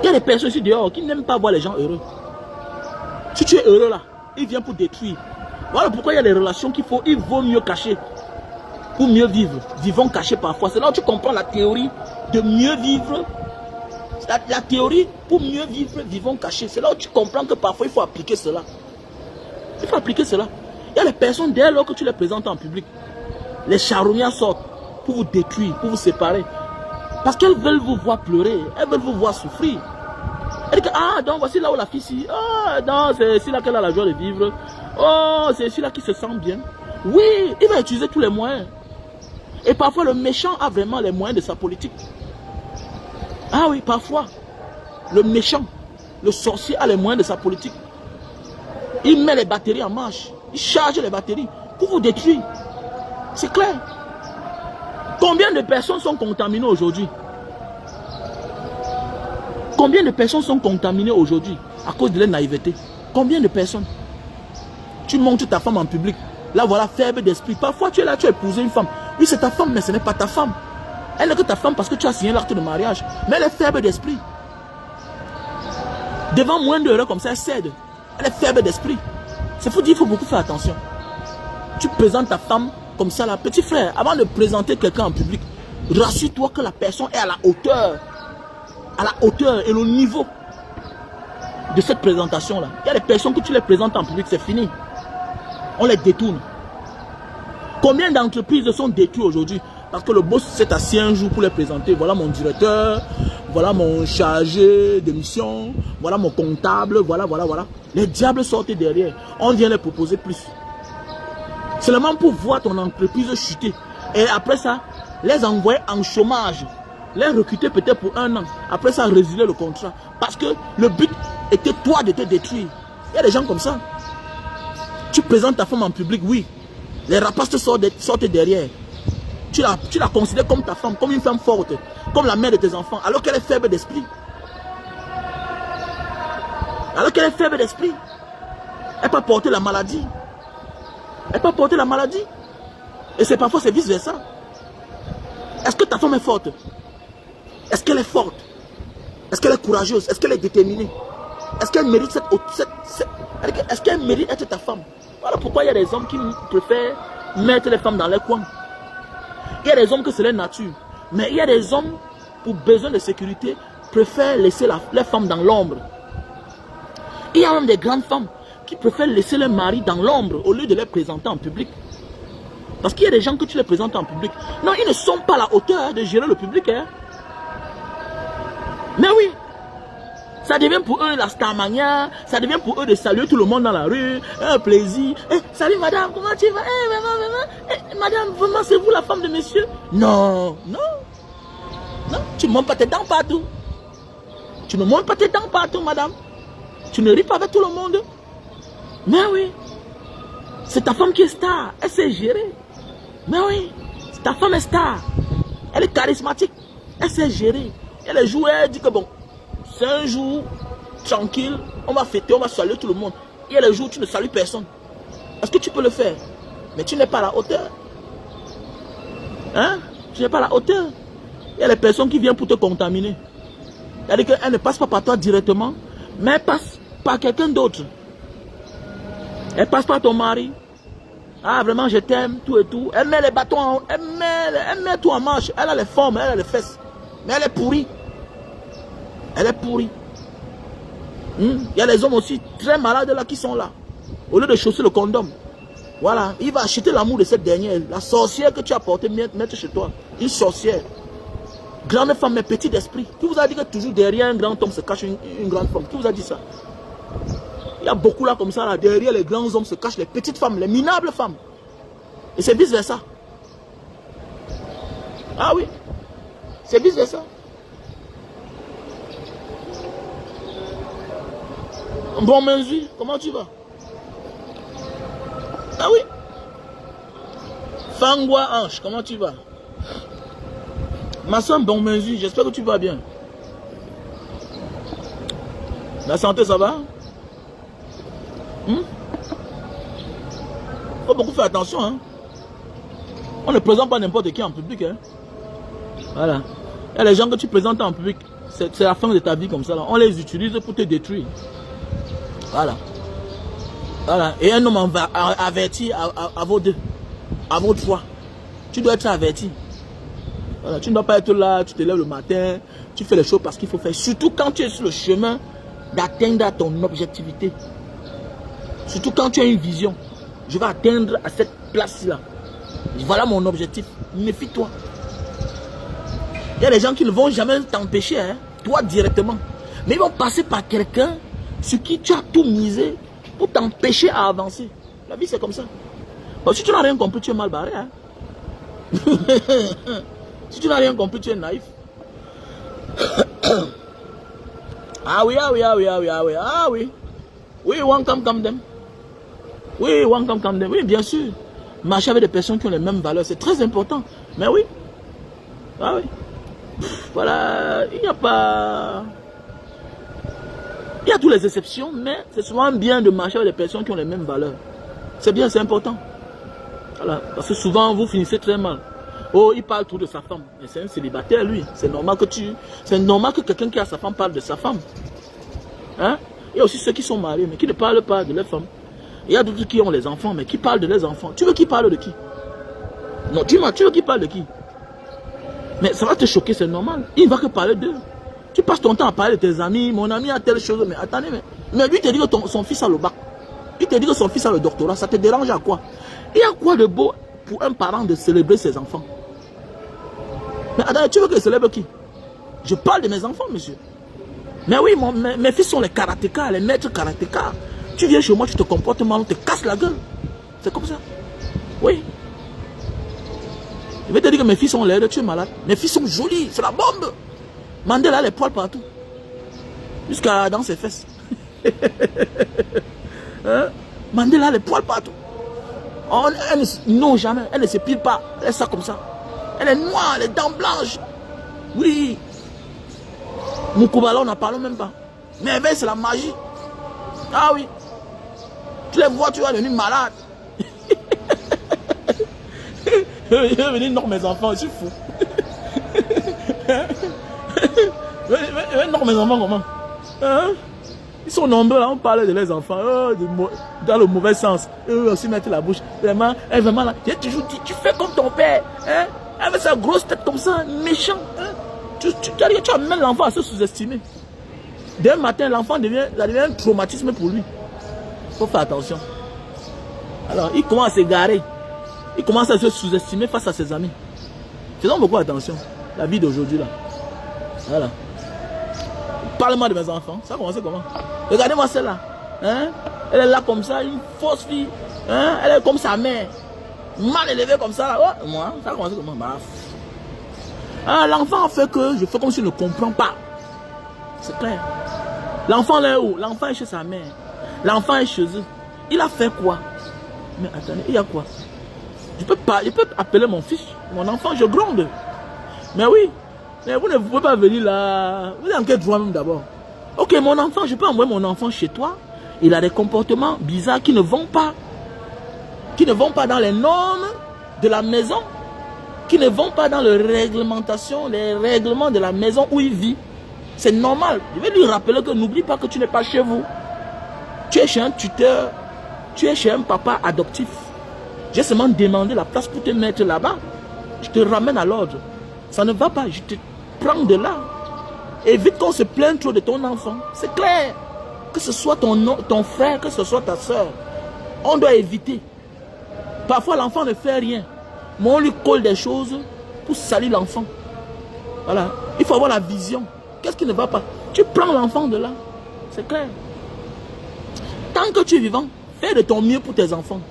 Il y a des personnes ici dehors qui n'aiment pas voir les gens heureux. Si tu es heureux là, il vient pour détruire. Voilà pourquoi il y a des relations il vaut mieux cacher. Pour mieux vivre. Vivons cachés parfois. C'est là où tu comprends la théorie de mieux vivre. La théorie pour mieux vivre, vivons cachés. C'est là où tu comprends que parfois il faut appliquer cela. Il faut appliquer cela. Il y a des personnes, dès lors que tu les présentes en public, les charognards sortent pour vous détruire, pour vous séparer. Parce qu'elles veulent vous voir pleurer, elles veulent vous voir souffrir. Elles disent, ah, donc voici là où la fille ici, ah, non, c'est ici là qu'elle a la joie de vivre. Oh, c'est ici là qui se sent bien. Oui, il va utiliser tous les moyens. Et parfois le méchant a vraiment les moyens de sa politique. Ah oui, parfois, le méchant, le sorcier a les moyens de sa politique. Il met les batteries en marche, il charge les batteries pour vous détruire. C'est clair. Combien de personnes sont contaminées aujourd'hui? Combien de personnes sont contaminées aujourd'hui à cause de leur naïveté? Combien de personnes? Tu montres ta femme en public. Là voilà, faible d'esprit. Parfois tu es là, tu as épousé une femme. Oui, c'est ta femme, mais ce n'est pas ta femme. Elle n'est que ta femme parce que tu as signé l'acte de mariage. Mais elle est faible d'esprit. Devant moins d'heures comme ça, elle cède. Elle est faible d'esprit. C'est faut dire, il faut beaucoup faire attention. Tu présentes ta femme comme ça là. Petit frère, avant de présenter quelqu'un en public, rassure-toi que la personne est à la hauteur. À la hauteur et le niveau de cette présentation là. Il y a des personnes que tu les présentes en public, c'est fini. On les détourne. Combien d'entreprises sont détruites aujourd'hui? Parce que le boss s'est assis un jour pour les présenter. Voilà mon directeur, voilà mon chargé de mission, voilà mon comptable, voilà. Les diables sortent derrière. On vient les proposer plus. Seulement pour voir ton entreprise chuter. Et après ça, les envoyer en chômage. Les recruter peut-être pour 1 an. Après ça, résilier le contrat. Parce que le but était toi de te détruire. Il y a des gens comme ça. Tu présentes ta femme en public, oui. Les rapaces sortent derrière. Tu la considères comme ta femme, comme une femme forte, comme la mère de tes enfants, alors qu'elle est faible d'esprit. Alors qu'elle est faible d'esprit. Elle peut porter la maladie. Elle peut porter la maladie. Et c'est parfois c'est vice versa. Est-ce que ta femme est forte? Est-ce qu'elle est forte? Est-ce qu'elle est courageuse? Est-ce qu'elle est déterminée? Est-ce qu'elle mérite est-ce qu'elle mérite d'être ta femme? Voilà pourquoi il y a des hommes qui préfèrent mettre les femmes dans les coins. Il y a des hommes que c'est leur nature. Mais il y a des hommes, pour besoin de sécurité, préfèrent laisser les femmes dans l'ombre. Il y a même des grandes femmes qui préfèrent laisser leur mari dans l'ombre au lieu de les présenter en public. Parce qu'il y a des gens que tu les présentes en public. Non, ils ne sont pas à la hauteur de gérer le public. Hein. Mais oui, ça devient pour eux la starmania, ça devient pour eux de saluer tout le monde dans la rue, un plaisir. Salut madame, comment tu vas? Madame, vraiment c'est vous la femme de monsieur? Non, tu ne montes pas tes dents partout. Tu ne montes pas tes dents partout, madame. Tu ne ris pas avec tout le monde. Mais oui, c'est ta femme qui est star, elle sait gérer. Mais oui, ta femme est star, elle est charismatique, elle sait gérer. Et les jours, elle dit que bon, c'est un jour tranquille, on va fêter, on va saluer tout le monde. Il y a les jours où tu ne salues personne. Est-ce que tu peux le faire? Mais tu n'es pas à la hauteur. Hein? Tu n'es pas à la hauteur. Il y a les personnes qui viennent pour te contaminer. C'est-à-dire qu'elles ne passent pas par toi directement, mais elles passent par quelqu'un d'autre. Elle passe par ton mari. Ah, vraiment, je t'aime, tout et tout. Elle met les bâtons, elle met tout en marche. Elle a les formes, elle a les fesses. Mais elle est pourrie. Elle est pourrie. Il y a les hommes aussi très malades là qui sont là. Au lieu de chausser le condom. Voilà, il va acheter l'amour de cette dernière. La sorcière que tu as portée mettre chez toi. Une sorcière. Grande femme, mais petite d'esprit. Qui vous a dit que toujours derrière un grand homme se cache une grande femme? Qui vous a dit ça? Il y a beaucoup là comme ça, là, derrière les grands hommes se cachent les petites femmes, les minables femmes. Et c'est vice versa. Ah oui, c'est vice versa. Bon, Menzi, comment tu vas? Fangwa Ange, comment tu vas? Ma soeur, bon mesure, j'espère que tu vas bien. La santé, ça va? Faut beaucoup faire attention, hein. On ne présente pas n'importe qui en public, hein. Voilà. Il y a les gens que tu présentes en public, c'est la fin de ta vie comme ça, là. On les utilise pour te détruire. Voilà. Voilà. Et un homme averti à vos deux, à vos trois. Tu dois être averti. Voilà. Tu ne dois pas être là, tu te lèves le matin, tu fais les choses parce qu'il faut faire. Surtout quand tu es sur le chemin d'atteindre ton objectivité. Surtout quand tu as une vision. Je vais atteindre à cette place-là. Voilà mon objectif. Méfie-toi. Il y a des gens qui ne vont jamais t'empêcher, hein, toi directement. Mais ils vont passer par quelqu'un sur qui tu as tout misé pour t'empêcher à avancer. La vie, c'est comme ça. Bon, si tu n'as rien compris, tu es mal barré. Hein. Si tu n'as rien compris, tu es naïf. Ah oui, ah oui, ah oui, ah oui, ah oui, ah oui. Oui, one come them. Oui, one come them. Oui, bien sûr. Marcher avec des personnes qui ont les mêmes valeurs, c'est très important. Mais oui. Ah oui. Voilà, il n'y a pas... Il y a toutes les exceptions, mais c'est souvent bien de marcher avec des personnes qui ont les mêmes valeurs. C'est bien, c'est important. Voilà, parce que souvent, vous finissez très mal. Oh, il parle tout de sa femme. Mais c'est un célibataire, lui. C'est normal que c'est normal que quelqu'un qui a sa femme parle de sa femme. Hein? Il y a aussi ceux qui sont mariés, mais qui ne parlent pas de leur femme. Il y a d'autres qui ont les enfants, mais qui parlent de leurs enfants. Tu veux qu'ils parlent de qui? Non, tu veux qu'ils parlent de qui? Mais ça va te choquer, c'est normal. Il ne va que parler d'eux. Tu passes ton temps à parler de tes amis. Mon ami a telle chose, mais attendez, mais lui te dit que son fils a le bac. Il te dit que son fils a le doctorat. Ça te dérange à quoi? Il y a quoi de beau pour un parent de célébrer ses enfants? Mais attendez, tu veux que je célèbre qui? Je parle de mes enfants, monsieur. Mais oui, mes fils sont les karatékas, les maîtres karatékas. Tu viens chez moi, tu te comportes mal, on te casse la gueule. C'est comme ça. Oui. Je vais te dire que mes filles sont laides, tu es malade. Mes filles sont jolies, c'est la bombe. Mandela a les poils partout. Jusqu'à dans ses fesses. Hein? Mandela a les poils partout. Non, jamais. Elle ne se pile pas. Elle est ça comme ça. Elle est noire, les dents blanches. Oui. Moukouba, là, on n'en parle même pas. Mais c'est la magie. Ah oui. Tu les vois, tu vas devenir malade. Je vais venir non mes enfants, je suis fou. Non mes enfants comment? Hein? Ils sont nombreux là, on parle de leurs enfants, dans le mauvais sens. Eux aussi mettre la bouche. Vraiment, vraiment là. J'ai toujours dit, tu fais comme ton père. Hein? Avec sa grosse tête comme ça, méchant. Hein? Tu amènes l'enfant à se sous-estimer. Dès le matin, l'enfant devient un traumatisme pour lui. Il faut faire attention. Alors, il commence à s'égarer. Il commence à se sous-estimer face à ses amis. Faisons beaucoup attention. La vie d'aujourd'hui là. Voilà. Parle-moi de mes enfants. Ça a commencé comment? Regardez-moi celle-là. Hein? Elle est là comme ça, une fausse fille. Hein? Elle est comme sa mère. Mal élevée comme ça. Oh, moi, ça a commencé comment? Ah, l'enfant fait que je fais comme si je ne comprends pas. C'est clair. L'enfant là est où? L'enfant est chez sa mère. L'enfant est chez eux. Il a fait quoi? Mais attendez, il y a quoi? Je peux appeler mon fils, mon enfant, je gronde. Mais oui, mais vous ne pouvez pas venir là. Vous avez quel droit même d'abord? Ok, mon enfant, je peux envoyer mon enfant chez toi. Il a des comportements bizarres qui ne vont pas. Qui ne vont pas dans les normes de la maison. Qui ne vont pas dans les réglementations, les règlements de la maison où il vit. C'est normal. Je vais lui rappeler que n'oublie pas que tu n'es pas chez vous. Tu es chez un tuteur. Tu es chez un papa adoptif. J'ai seulement demandé la place pour te mettre là-bas. Je te ramène à l'ordre. Ça ne va pas, je te prends de là. Évite qu'on se plaigne trop de ton enfant. C'est clair. Que ce soit ton frère, que ce soit ta soeur. On doit éviter. Parfois l'enfant ne fait rien. Mais on lui colle des choses pour salir l'enfant. Voilà. Il faut avoir la vision. Qu'est-ce qui ne va pas? Tu prends l'enfant de là. C'est clair. Tant que tu es vivant, fais de ton mieux pour tes enfants.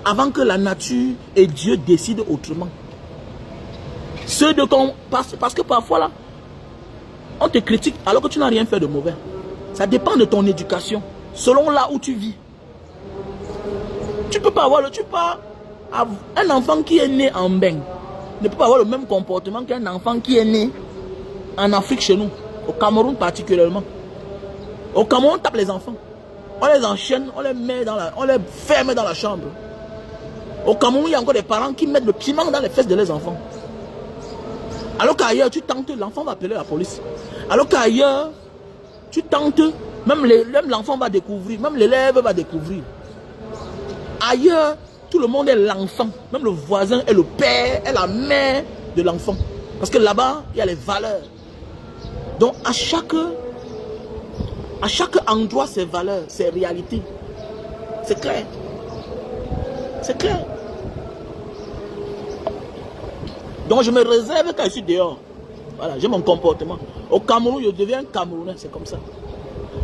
Avant que la nature et Dieu décident autrement. Parce que parfois là, on te critique alors que tu n'as rien fait de mauvais. Ça dépend de ton éducation, selon là où tu vis. Tu peux pas avoir Un enfant qui est né en bain ne peut pas avoir le même comportement qu'un enfant qui est né en Afrique chez nous, au Cameroun particulièrement. Au Cameroun, on tape les enfants. On les enchaîne, on les ferme dans la chambre. Au Cameroun, il y a encore des parents qui mettent le piment dans les fesses de leurs enfants. Alors qu'ailleurs, tu tentes, l'enfant va appeler la police. Alors qu'ailleurs, tu tentes, même l'enfant va découvrir, même l'élève va découvrir. Ailleurs, tout le monde est l'enfant. Même le voisin est le père, est la mère de l'enfant. Parce que là-bas, il y a les valeurs. Donc, à chaque endroit, ses valeurs, ses réalités. C'est clair. C'est clair. Donc, je me réserve quand je suis dehors. Voilà, j'ai mon comportement. Au Cameroun, je deviens Camerounais, c'est comme ça.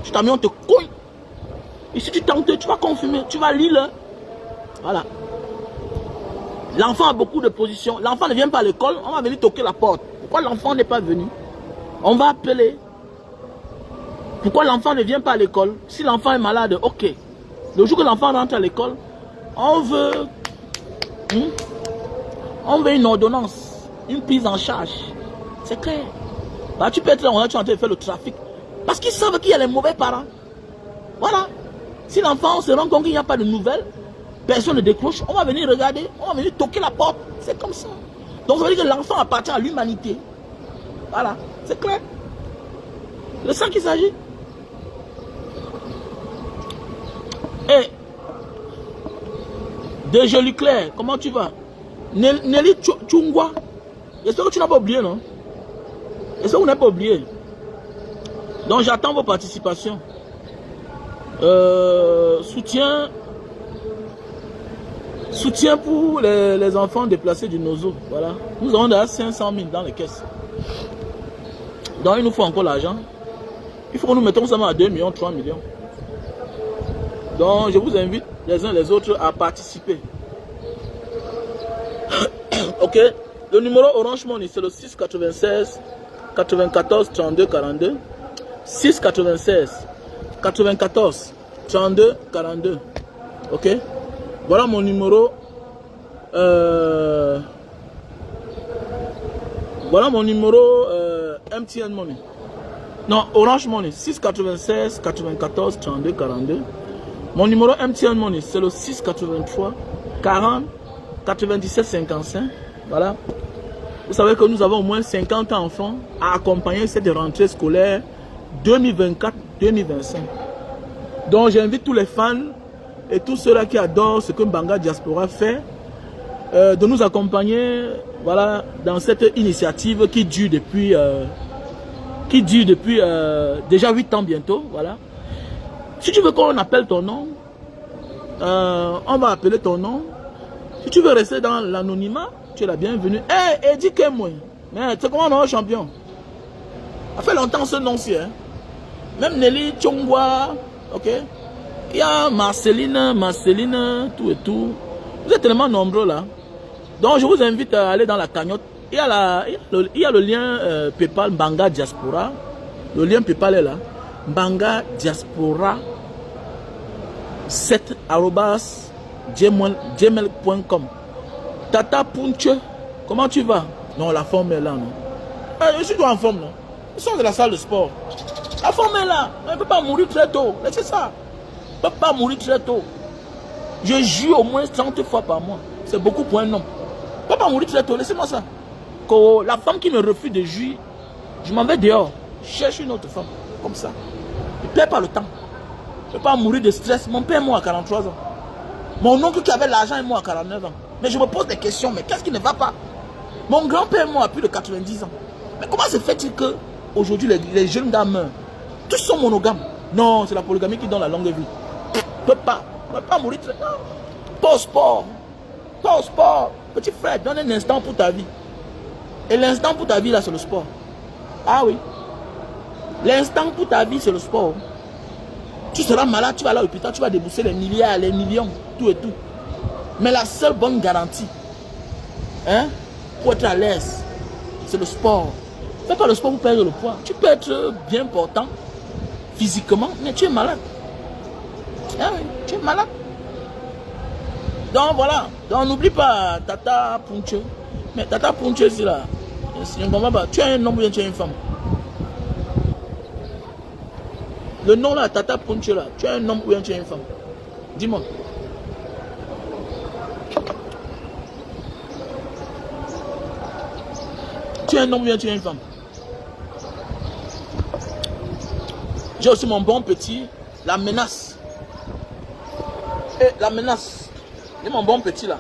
Je t'amène, on te couille. Ici, tu tentes, tu vas confirmer, tu vas lire. Voilà. L'enfant a beaucoup de positions. L'enfant ne vient pas à l'école, on va venir toquer la porte. Pourquoi l'enfant n'est pas venu? On va appeler. Pourquoi l'enfant ne vient pas à l'école? Si l'enfant est malade, ok. Le jour que l'enfant rentre à l'école, on veut une ordonnance, une prise en charge. C'est clair. Bah, tu peux être là, tu es en train de faire le trafic. Parce qu'ils savent qu'il y a les mauvais parents. Voilà. Si l'enfant se rend compte qu'il n'y a pas de nouvelles, personne ne décroche, on va venir regarder, on va venir toquer la porte. C'est comme ça. Donc ça veut dire que l'enfant appartient à l'humanité. Voilà. C'est clair. C'est de ça qu'il s'agit. Et de Joli Claire, comment tu vas? Nelly Chungwa, j'espère que tu n'as pas oublié, non? J'espère que vous n'avez pas oublié. Donc j'attends vos participations. Soutien pour les enfants déplacés du Nozo. Voilà. Nous avons déjà 500 000 dans les caisses. Donc il nous faut encore l'argent. Il faut que nous mettons ça à 2 millions, 3 millions. Donc je vous invite les uns les autres à participer. Ok. Le numéro Orange Money c'est le 696 94 32 42. 696 94 32 42. Ok. Voilà mon numéro. Voilà mon numéro MTN Money. Non, Orange Money 696 94 32 42. Mon numéro MTN Money c'est le 683 40 97 55. Voilà. Vous savez que nous avons au moins 50 enfants à accompagner cette rentrée scolaire 2024-2025. Donc j'invite tous les fans et tous ceux-là qui adorent ce que Mbanga Diaspora fait de nous accompagner, voilà, dans cette initiative qui dure depuis déjà 8 ans bientôt. Voilà. Si tu veux qu'on appelle ton nom, on va appeler ton nom. Si tu veux rester dans l'anonymat, tu es la bienvenue. Eh, Eddie Kemoy, mais c'est comment on champion? Ça fait longtemps ce nom-ci. Hein? Même Nelly Chongwa, ok? Il y a Marceline, tout et tout. Vous êtes tellement nombreux là. Donc je vous invite à aller dans la cagnotte. Il y a le lien PayPal Mbanga Diaspora. Le lien PayPal est là. Mbanga Diaspora 7 @gmail.com. Tata Punche, comment tu vas? Non, la forme est là, non? Je suis en forme, non? Ils sont de la salle de sport. La forme est là. On ne peut pas mourir très tôt. Laissez ça. On ne peut pas mourir très tôt. Je jure au moins 30 fois par mois. C'est beaucoup pour un homme. On ne peut pas mourir très tôt. Laissez-moi ça. Quand la femme qui me refuse de jouir, je m'en vais dehors. Je cherche une autre femme. Comme ça. Je ne perds pas le temps. Je ne peux pas mourir de stress. Mon père est mort à 43 ans. Mon oncle qui avait l'argent est mort à 49 ans. Mais je me pose des questions. Mais qu'est-ce qui ne va pas? Mon grand-père est mort à plus de 90 ans. Mais comment se fait-il que aujourd'hui les jeunes gars meurent? Tous sont monogames. Non, c'est la polygamie qui donne la longue vie. On ne peut pas mourir très tard. Pas au sport. Pas au sport. Petit frère, donne un instant pour ta vie. Et l'instant pour ta vie, là, c'est le sport. Ah oui. L'instant pour ta vie, c'est le sport. Tu seras malade, tu vas aller à l'hôpital, tu vas débourser les milliards, les millions, tout et tout. Mais la seule bonne garantie, hein, pour être à l'aise, c'est le sport. Fais pas le sport pour perdre le poids. Tu peux être bien portant, physiquement, mais tu es malade. Ah oui, tu es malade. Donc voilà. Donc n'oublie pas Tata Punche. Mais Tata Punche, c'est là. Je ne comprends pas. Tu es un homme ou bien tu es une femme? Le nom là, Tata Punche là. Tu es un homme ou bien tu es une femme? Dis-moi. Tu es un homme ou bien tu es une femme? J'ai aussi mon bon petit, la menace. Et la menace. Et mon bon petit là.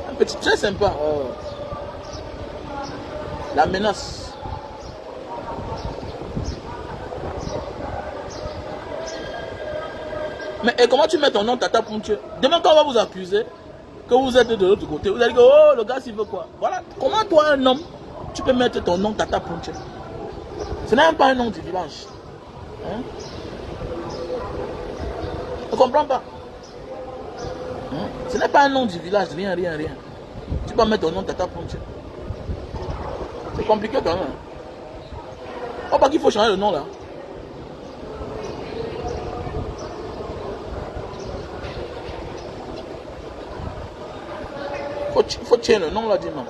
Un petit très sympa. Oh. La menace. Mais et comment tu mets ton nom Tata Punche? Demain quand on va vous accuser que vous êtes de l'autre côté, vous allez dire oh le gars s'il veut quoi? Voilà. Comment toi un homme, tu peux mettre ton nom Tata Punche? Ce n'est même pas un nom du village. Hein? Tu ne comprends pas? Hein? Ce n'est pas un nom du village, rien. Tu peux mettre ton nom Tata Punche. C'est compliqué quand même. Oh, pas qu'il faut changer le nom là. Faut changer le nom là, dis-moi.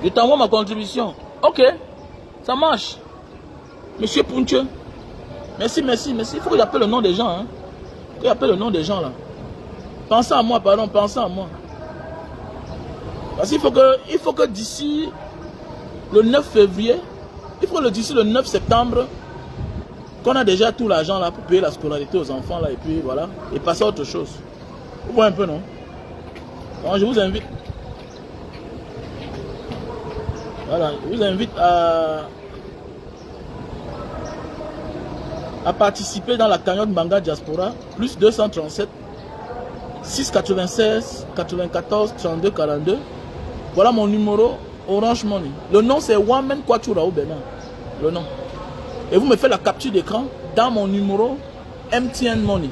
Je t'envoie ma contribution. Ok, ça marche. Monsieur Punche. Merci. Il faut que j'appelle le nom des gens. Hein. Il faut que j'appelle le nom des gens là. Pensez à moi, pardon, pensez à moi. Parce qu'il faut que d'ici le 9 février, il faut que d'ici le 9 septembre, qu'on a déjà tout l'argent là pour payer la scolarité aux enfants là et puis voilà, et passer à autre chose. Vous voyez un peu, non? Donc, je vous invite. Voilà, je vous invite à participer dans la cagnotte Mbanga Diaspora, plus 237 696 94 32 42. Voilà mon numéro Orange Money. Le nom c'est Wamen Kwatura au Bénin. Le nom. Et vous me faites la capture d'écran dans mon numéro MTN Money,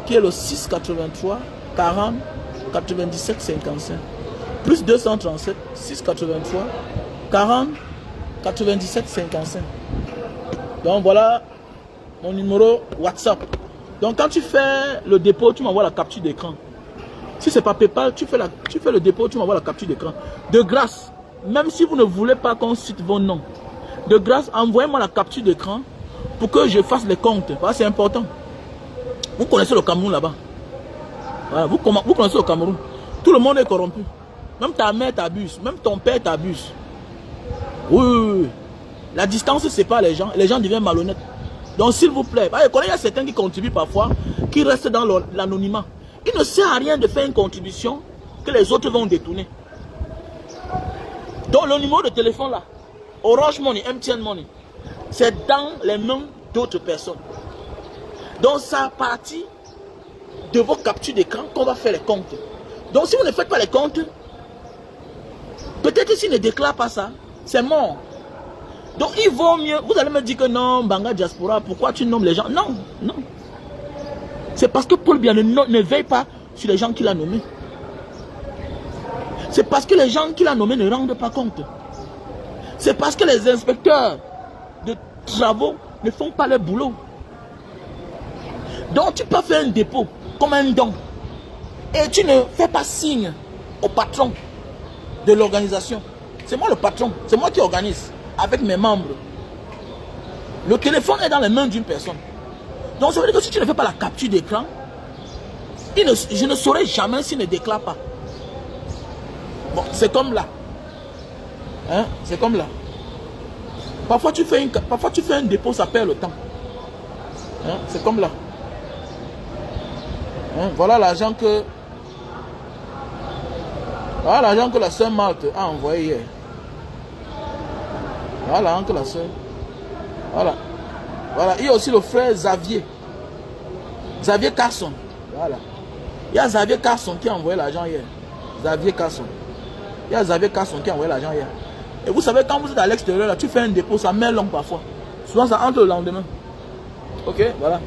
qui est le 683 40 97 55. Plus 237 683 40 97 55. Donc voilà mon numéro WhatsApp. Donc quand tu fais le dépôt, tu m'envoies la capture d'écran. Si c'est pas PayPal, tu fais le dépôt, tu m'envoies la capture d'écran. De grâce, même si vous ne voulez pas qu'on cite vos noms, de grâce, envoyez-moi la capture d'écran pour que je fasse les comptes. C'est important. Vous connaissez le Cameroun là-bas. Voilà, vous connaissez le Cameroun. Tout le monde est corrompu. Même ta mère t'abuse. Même ton père t'abuse. Oui. La distance sépare les gens. Les gens deviennent malhonnêtes. Donc s'il vous plaît, il y a certains qui contribuent parfois, qui restent dans l'anonymat. Il ne sert à rien de faire une contribution que les autres vont détourner. Donc le numéro de téléphone là, Orange Money, MTN Money, c'est dans les mains d'autres personnes. Donc ça partie de vos captures d'écran qu'on va faire les comptes. Donc si vous ne faites pas les comptes, peut-être s'ils ne déclarent pas ça, c'est mort. Donc il vaut mieux, vous allez me dire que non, Mbanga Diaspora, pourquoi tu nommes les gens? Non. C'est parce que Paul Biya ne veille pas sur les gens qu'il a nommés. C'est parce que les gens qu'il a nommés ne rendent pas compte. C'est parce que les inspecteurs de travaux ne font pas leur boulot. Donc tu peux faire un dépôt comme un don. Et tu ne fais pas signe au patron de l'organisation. C'est moi le patron, c'est moi qui organise avec mes membres. Le téléphone est dans les mains d'une personne. Donc ça veut dire que si tu ne fais pas la capture d'écran, je ne saurais jamais s'il ne déclare pas. Bon, c'est comme là. Hein? C'est comme là. Parfois tu fais un dépôt, ça perd le temps. Hein? C'est comme là. Hein? Voilà l'argent que la sœur Marthe a envoyé hier. Voilà l'argent que la sœur. Voilà. Il y a aussi le frère Xavier Carson. Voilà. Il y a Xavier Carson qui a envoyé l'argent hier. Xavier Carson. Il y a Xavier Carson qui a envoyé l'argent hier. Et vous savez, quand vous êtes à l'extérieur, là, tu fais un dépôt, ça met long parfois. Souvent, ça entre le lendemain. Ok, voilà.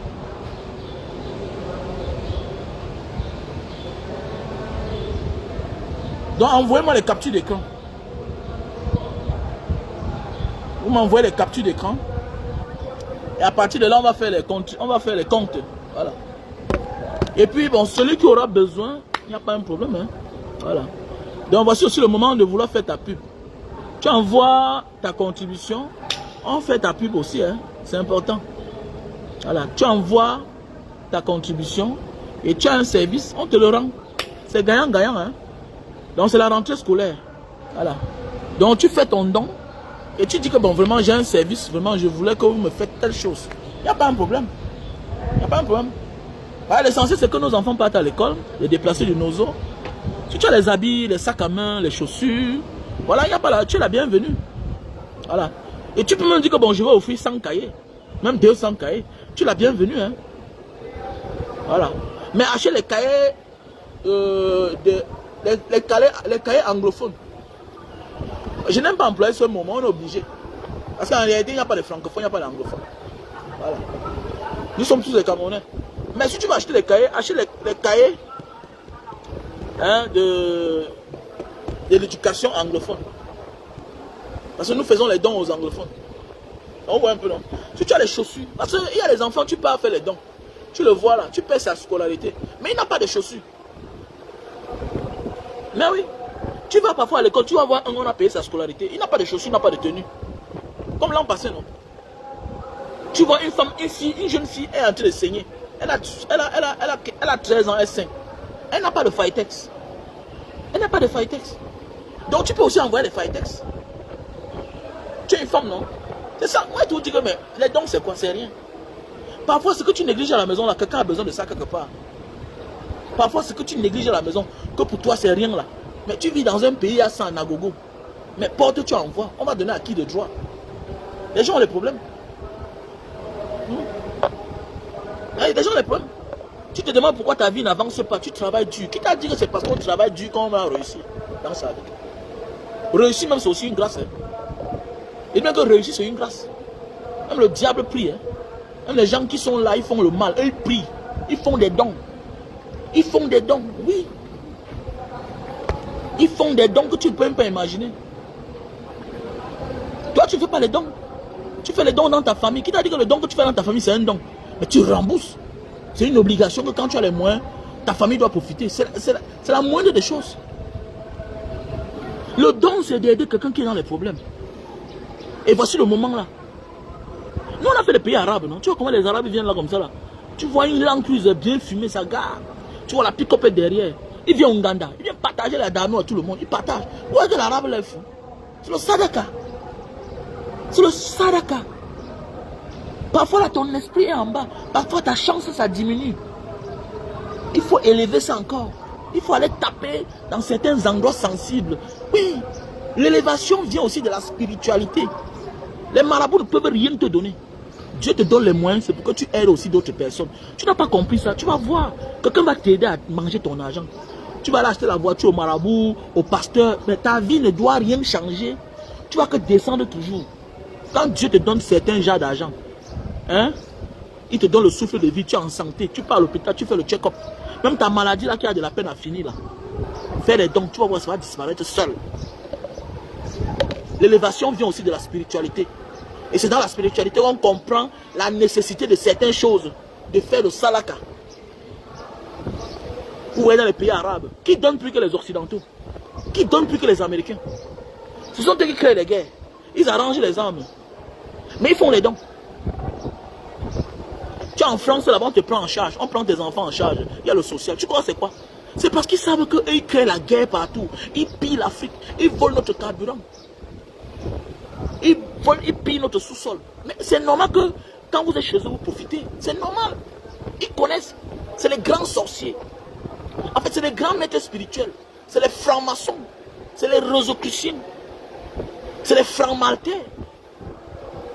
Donc, envoyez-moi les captures d'écran. Vous m'envoyez les captures d'écran. Et à partir de là, on va faire les comptes. On va faire les comptes. Voilà. Et puis, bon, celui qui aura besoin, il n'y a pas un problème. Hein. Voilà. Donc, voici aussi le moment de vouloir faire ta pub. Tu envoies ta contribution, on fait ta pub aussi. Hein. C'est important. Voilà. Tu envoies ta contribution et tu as un service, on te le rend. C'est gagnant-gagnant. Hein. Donc, c'est la rentrée scolaire. Voilà. Donc, tu fais ton don et tu dis que, bon, vraiment, j'ai un service. Vraiment, je voulais que vous me faites telle chose. Il n'y a pas un problème. Il n'y a pas un problème. L'essentiel, c'est que nos enfants partent à l'école, les déplacés de nos eaux. Si tu as les habits, les sacs à main, les chaussures, voilà, il n'y a pas là, tu es la bienvenue. Voilà. Et tu peux même dire que bon, je vais offrir 100 cahiers, même 200 cahiers. Tu es la bienvenue. Hein. Voilà. Mais acheter les cahiers, les cahiers anglophones. Je n'aime pas employer ce mot, on est obligé. Parce qu'en réalité, il n'y a pas de francophones, il n'y a pas d'anglophones. Voilà. Nous sommes tous des Camerounais. Mais si tu vas acheter les cahiers, achète les cahiers hein, de l'éducation anglophone. Parce que nous faisons les dons aux anglophones. On voit un peu, non? Si tu as les chaussures, parce qu'il y a les enfants, tu pars faire les dons. Tu le vois là, tu paies sa scolarité. Mais il n'a pas de chaussures. Mais oui, tu vas parfois à l'école, tu vas voir un on a payé sa scolarité. Il n'a pas de chaussures, il n'a pas de tenue. Comme l'an passé, non? Tu vois une femme, une jeune fille est en train de saigner. Elle a 13 ans, elle saigne. Elle n'a pas de Faytex. Elle n'a pas de Faytex. Donc tu peux aussi envoyer les Faytex. Tu es une femme, non? C'est ça. Moi, je te dis que mais, les dons, c'est quoi? C'est rien. Parfois, ce que tu négliges à la maison, là, quelqu'un a besoin de ça quelque part. Parfois, ce que tu négliges à la maison, que pour toi, c'est rien là. Mais tu vis dans un pays à 100 nagogo. Mais porte, tu envoies. On va donner à qui de droit? Les gens ont des problèmes. Les gens ont des problèmes. Tu te demandes pourquoi ta vie n'avance pas. Tu travailles dur. Qui t'a dit que c'est parce qu'on travaille dur qu'on va réussir dans sa vie? Réussir même, c'est aussi une grâce. Hein. Et bien que réussir, c'est une grâce. Même le diable prie. Hein. Même les gens qui sont là, ils font le mal. Eux, ils prient. Ils font des dons. Ils font des dons, oui. Ils font des dons que tu ne peux même pas imaginer. Toi, tu ne fais pas les dons. Tu fais les dons dans ta famille. Qui t'a dit que le don que tu fais dans ta famille, c'est un don? Mais tu rembourses. C'est une obligation que quand tu as les moyens, ta famille doit profiter. C'est la moindre des choses. Le don, c'est d'aider quelqu'un qui est dans les problèmes. Et voici le moment là. Nous, on a fait les pays arabes, non? Tu vois comment les arabes viennent là comme ça là? Tu vois une Land Cruiser bien fumée, ça garde. Tu vois la pick-up est derrière. Il vient au Ouganda. Il vient partager la dame à tout le monde. Il partage. Où est-ce que l'arabe là est fou? C'est le sadaka. C'est le sadaka. Parfois là, ton esprit est en bas. Parfois ta chance, ça diminue. Il faut élever ça encore. Il faut aller taper dans certains endroits sensibles. Oui. L'élévation vient aussi de la spiritualité. Les marabouts ne peuvent rien te donner. Dieu te donne les moyens, c'est pour que tu aides aussi d'autres personnes. Tu n'as pas compris ça, tu vas voir. Quelqu'un va t'aider à manger ton argent. Tu vas aller acheter la voiture au marabout, au pasteur, mais ta vie ne doit rien changer. Tu vas que descendre toujours. Quand Dieu te donne certains genres d'argent, hein, il te donne le souffle de vie, tu es en santé, tu pars à l'hôpital, tu fais le check-up. Même ta maladie là qui a de la peine à finir là. Fais les dons, tu vas voir, ça va disparaître seul. L'élévation vient aussi de la spiritualité. Et c'est dans la spiritualité qu'on comprend la nécessité de certaines choses, de faire le salaka. Ou est dans les pays arabes, qui donnent plus que les occidentaux, qui donnent plus que les américains. Ce sont eux qui créent les guerres. Ils arrangent les armes. Mais ils font les dons. Tu es en France, là-bas, on te prend en charge. On prend tes enfants en charge. Il y a le social. Tu crois c'est quoi? C'est parce qu'ils savent qu'eux, ils créent la guerre partout. Ils pillent l'Afrique. Ils volent notre carburant. Ils pillent notre sous-sol. Mais c'est normal que quand vous êtes chez eux, vous profitez. C'est normal. Ils connaissent. C'est les grands sorciers. En fait, c'est les grands maîtres spirituels. C'est les francs-maçons. C'est les rosicruciens. C'est les francs-maltais.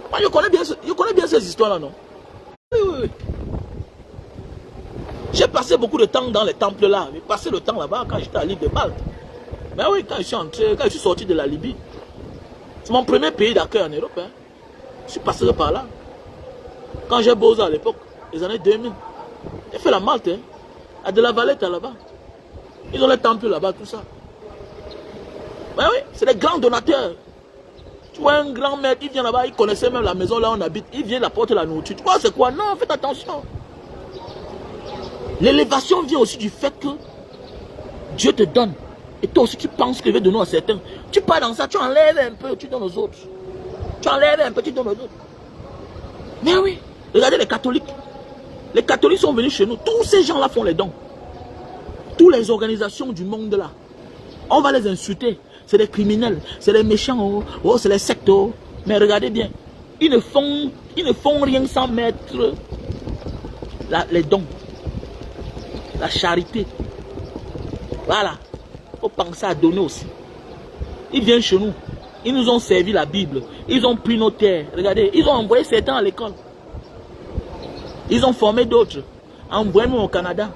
Moi, je connais bien ces histoires-là, non? Oui, oui, oui. J'ai passé beaucoup de temps dans les temples là. J'ai passé le temps là-bas quand j'étais à l'île de Malte. Mais oui, quand je suis sorti de la Libye. C'est mon premier pays d'accueil en Europe. Hein. Je suis passé par là. Quand j'ai bossé à l'époque, les années 2000, j'ai fait la Malte. Hein, à de la Valette là-bas. Ils ont les temples là-bas, tout ça. Ben oui, c'est des grands donateurs. Tu Ou un grand maître, il vient là-bas, il connaissait même la maison là où on habite, il vient apporter la nourriture. Tu vois, c'est quoi? Non, faites attention. L'élévation vient aussi du fait que Dieu te donne. Et toi aussi, tu penses qu'il veut donner à certains. Tu pars dans ça, tu enlèves un peu, tu donnes aux autres. Tu enlèves un peu, tu donnes aux autres. Mais oui, regardez les catholiques. Les catholiques sont venus chez nous. Tous ces gens-là font les dons. Toutes les organisations du monde là. On va les insulter. C'est des criminels, c'est des méchants, oh, oh c'est les sectes. Oh. Mais regardez bien, ils ne font rien sans mettre les dons, la charité. Voilà, il faut penser à donner aussi. Ils viennent chez nous, ils nous ont servi la Bible, ils ont pris nos terres. Regardez, ils ont envoyé certains à l'école. Ils ont formé d'autres, envoyé nous au Canada.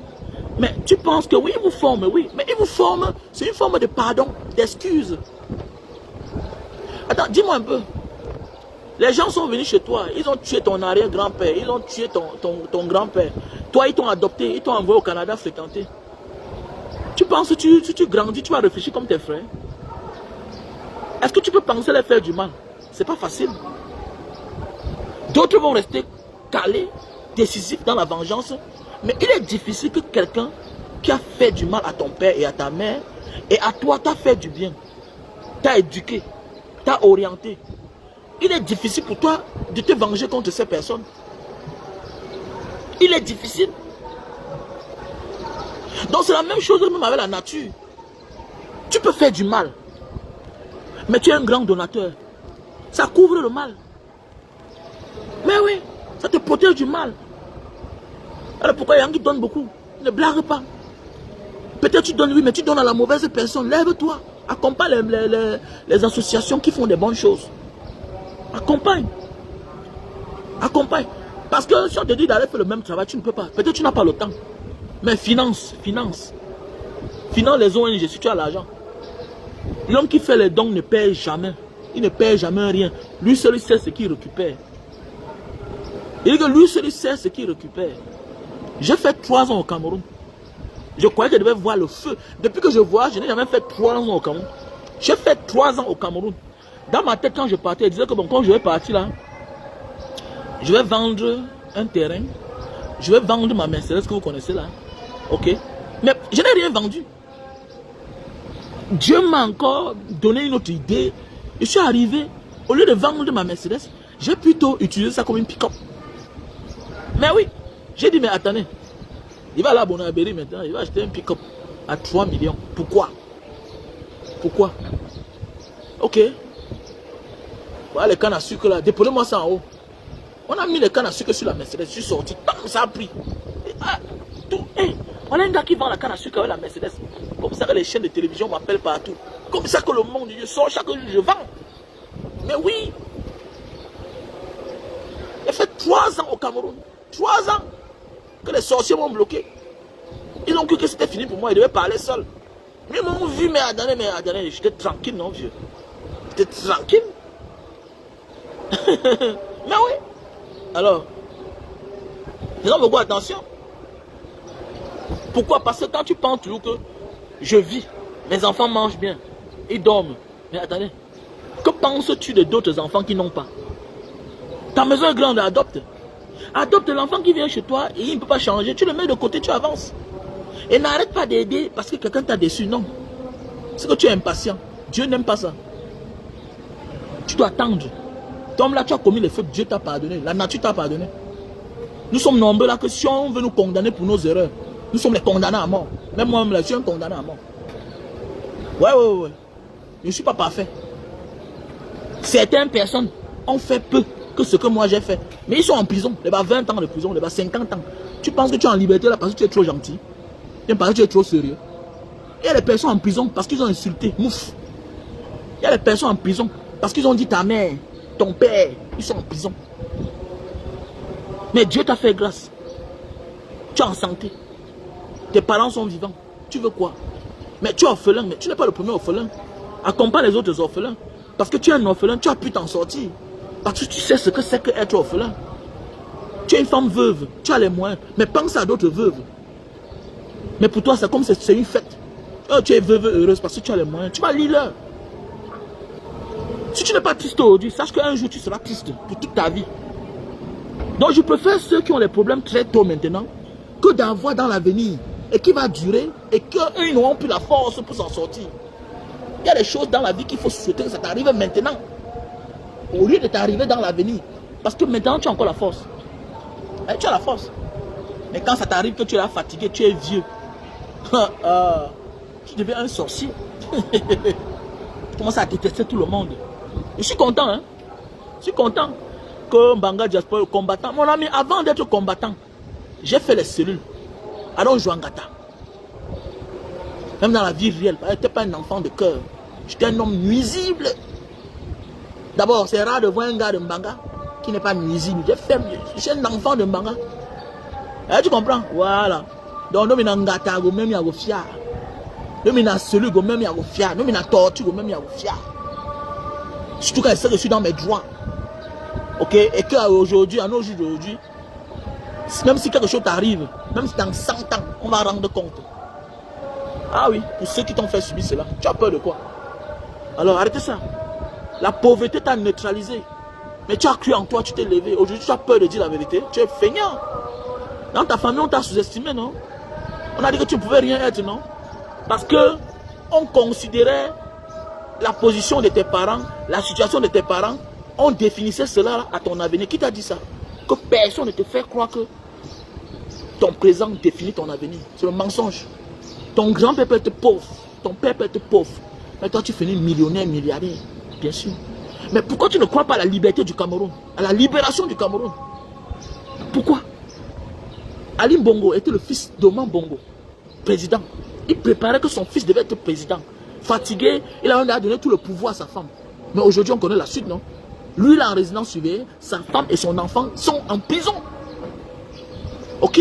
Mais tu penses que oui, ils vous forment, oui. Mais ils vous forment, c'est une forme de pardon, d'excuse. Attends, dis-moi un peu. Les gens sont venus chez toi, ils ont tué ton arrière-grand-père, ils ont tué ton grand-père. Toi, ils t'ont adopté, ils t'ont envoyé au Canada fréquenter. Tu penses que tu grandis, tu vas réfléchir comme tes frères? Est-ce que tu peux penser les faire du mal? C'est pas facile. D'autres vont rester calés, décisifs dans la vengeance. Mais il est difficile que quelqu'un qui a fait du mal à ton père et à ta mère, et à toi, t'a fait du bien, t'a éduqué, t'a orienté. Il est difficile pour toi de te venger contre ces personnes. Il est difficile. Donc c'est la même chose même avec la nature. Tu peux faire du mal, mais tu es un grand donateur. Ça couvre le mal. Mais oui, ça te protège du mal. Alors pourquoi il y a un qui donne beaucoup? Ne blague pas. Peut-être tu donnes, oui, mais tu donnes à la mauvaise personne. Lève-toi. Accompagne les associations qui font des bonnes choses. Accompagne. Accompagne. Parce que si on te dit d'aller faire le même travail, tu ne peux pas. Peut-être tu n'as pas le temps. Mais finance. Finance les ONG si tu as l'argent. L'homme qui fait les dons ne paye jamais. Il ne paye jamais rien. Lui seul il sait ce qu'il récupère. Il dit que lui seul il sait ce qu'il récupère. J'ai fait 3 ans au Cameroun. Je croyais que je devais voir le feu. Depuis que je vois, je n'ai jamais fait 3 ans au Cameroun. J'ai fait 3 ans au Cameroun. Dans ma tête, quand je partais, je disais que bon, quand je vais partir là, je vais vendre un terrain. Je vais vendre ma Mercedes que vous connaissez là. Ok. Mais je n'ai rien vendu. Dieu m'a encore donné une autre idée. Je suis arrivé, au lieu de vendre ma Mercedes, j'ai plutôt utilisé ça comme une pick-up. Mais oui, j'ai dit, mais attendez. Il va aller à Bonabéry maintenant, il va acheter un pick-up à 3 millions. Pourquoi? Pourquoi? Ok. Voilà les cannes à sucre là, déposez-moi ça en haut. On a mis les cannes à sucre sur la Mercedes, je suis sorti, ça a pris. On a un gars qui vend la canne à sucre avec la Mercedes. Comme ça que les chaînes de télévision m'appellent partout. Comme ça que le monde, je sors chaque jour, je vends. Mais oui. J'ai fait 3 ans au Cameroun. 3 ans que les sorciers m'ont bloqué. Ils ont cru que c'était fini pour moi, ils devaient parler seul. Mais ils m'ont vu, mais attendez, j'étais tranquille, non vieux. J'étais tranquille. Mais oui. Alors, faisons beaucoup attention. Pourquoi? Parce que quand tu penses toujours que je vis, mes enfants mangent bien, ils dorment. Mais attendez, que penses-tu de d'autres enfants qui n'ont pas? Ta maison est grande, adopte. Adopte l'enfant qui vient chez toi et il ne peut pas changer. Tu le mets de côté, tu avances. Et n'arrête pas d'aider parce que quelqu'un t'a déçu. Non. C'est que tu es impatient. Dieu n'aime pas ça. Tu dois attendre. Toi là, tu as commis les fautes, Dieu t'a pardonné. La nature t'a pardonné. Nous sommes nombreux là que si on veut nous condamner pour nos erreurs, nous sommes les condamnés à mort. Même moi-même là, je suis un condamné à mort. Ouais. Je ne suis pas parfait. Certaines personnes ont fait peu que ce que moi j'ai fait. Mais ils sont en prison. Il y a 20 ans de prison, il y a 50 ans. Tu penses que tu es en liberté là parce que tu es trop gentil? Bien parce que tu es trop sérieux. Il y a des personnes en prison parce qu'ils ont insulté. Mouf. Il y a des personnes en prison parce qu'ils ont dit ta mère, ton père, ils sont en prison. Mais Dieu t'a fait grâce. Tu es en santé. Tes parents sont vivants. Tu veux quoi? Mais tu es orphelin, mais tu n'es pas le premier orphelin. Accompagne les autres orphelins. Parce que tu es un orphelin, tu as pu t'en sortir. Parce que tu sais ce que c'est qu'être orphelin. Tu es une femme veuve, tu as les moyens. Mais pense à d'autres veuves. Mais pour toi, c'est comme c'est une fête. Oh, tu es veuve heureuse parce que tu as les moyens. Tu vas lire. Si tu n'es pas triste aujourd'hui, sache qu'un jour tu seras triste pour toute ta vie. Donc je préfère ceux qui ont les problèmes très tôt maintenant que d'avoir dans l'avenir et qui va durer et qu'eux n'auront plus la force pour s'en sortir. Il y a des choses dans la vie qu'il faut souhaiter que ça t'arrive maintenant au lieu de t'arriver dans l'avenir. Parce que maintenant tu as encore la force. Tu as la force. Mais quand ça t'arrive que tu es fatigué, tu es vieux, tu deviens un sorcier. Tu commences à détester tout le monde. Je suis content, hein. Je suis content que Mbanga Diaspora est combattant. Mon ami, avant d'être combattant, j'ai fait les cellules. Alors Jouangata. Même dans la vie réelle, je n'étais pas un enfant de cœur. J'étais un homme nuisible. D'abord, c'est rare de voir un gars de Mbanga qui n'est pas nuisible. Je suis un enfant de Mbanga. Tu comprends? Voilà. Donc, nous sommes ngata, nous sommes en fier. Nous sommes en cellule, nous sommes en fier. Nous sommes en tortue, nous sommes en fier. Surtout quand je suis dans mes droits. Ok? Et qu'aujourd'hui, à nos jours d'aujourd'hui, même si quelque chose t'arrive, même si dans 100 ans, on va rendre compte. Ah oui, pour ceux qui t'ont fait subir cela, tu as peur de quoi? Alors arrêtez ça. La pauvreté t'a neutralisé. Mais tu as cru en toi, tu t'es levé. Aujourd'hui, tu as peur de dire la vérité. Tu es feignant. Dans ta famille, on t'a sous-estimé, non? On a dit que tu ne pouvais rien être, non? Parce que on considérait la position de tes parents, la situation de tes parents, on définissait cela à ton avenir. Qui t'a dit ça? Que personne ne te fait croire que ton présent définit ton avenir. C'est le mensonge. Ton grand-père peut être pauvre, ton père peut être pauvre. Mais toi, tu finis millionnaire, milliardaire, bien sûr. Mais pourquoi tu ne crois pas à la liberté du Cameroun, à la libération du Cameroun? Pourquoi? Ali Bongo était le fils d'Oman Bongo, président. Il préparait que son fils devait être président. Fatigué, il a donné tout le pouvoir à sa femme. Mais aujourd'hui, on connaît la suite, non? Lui, il est en résidence surveillée, sa femme et son enfant sont en prison. Ok?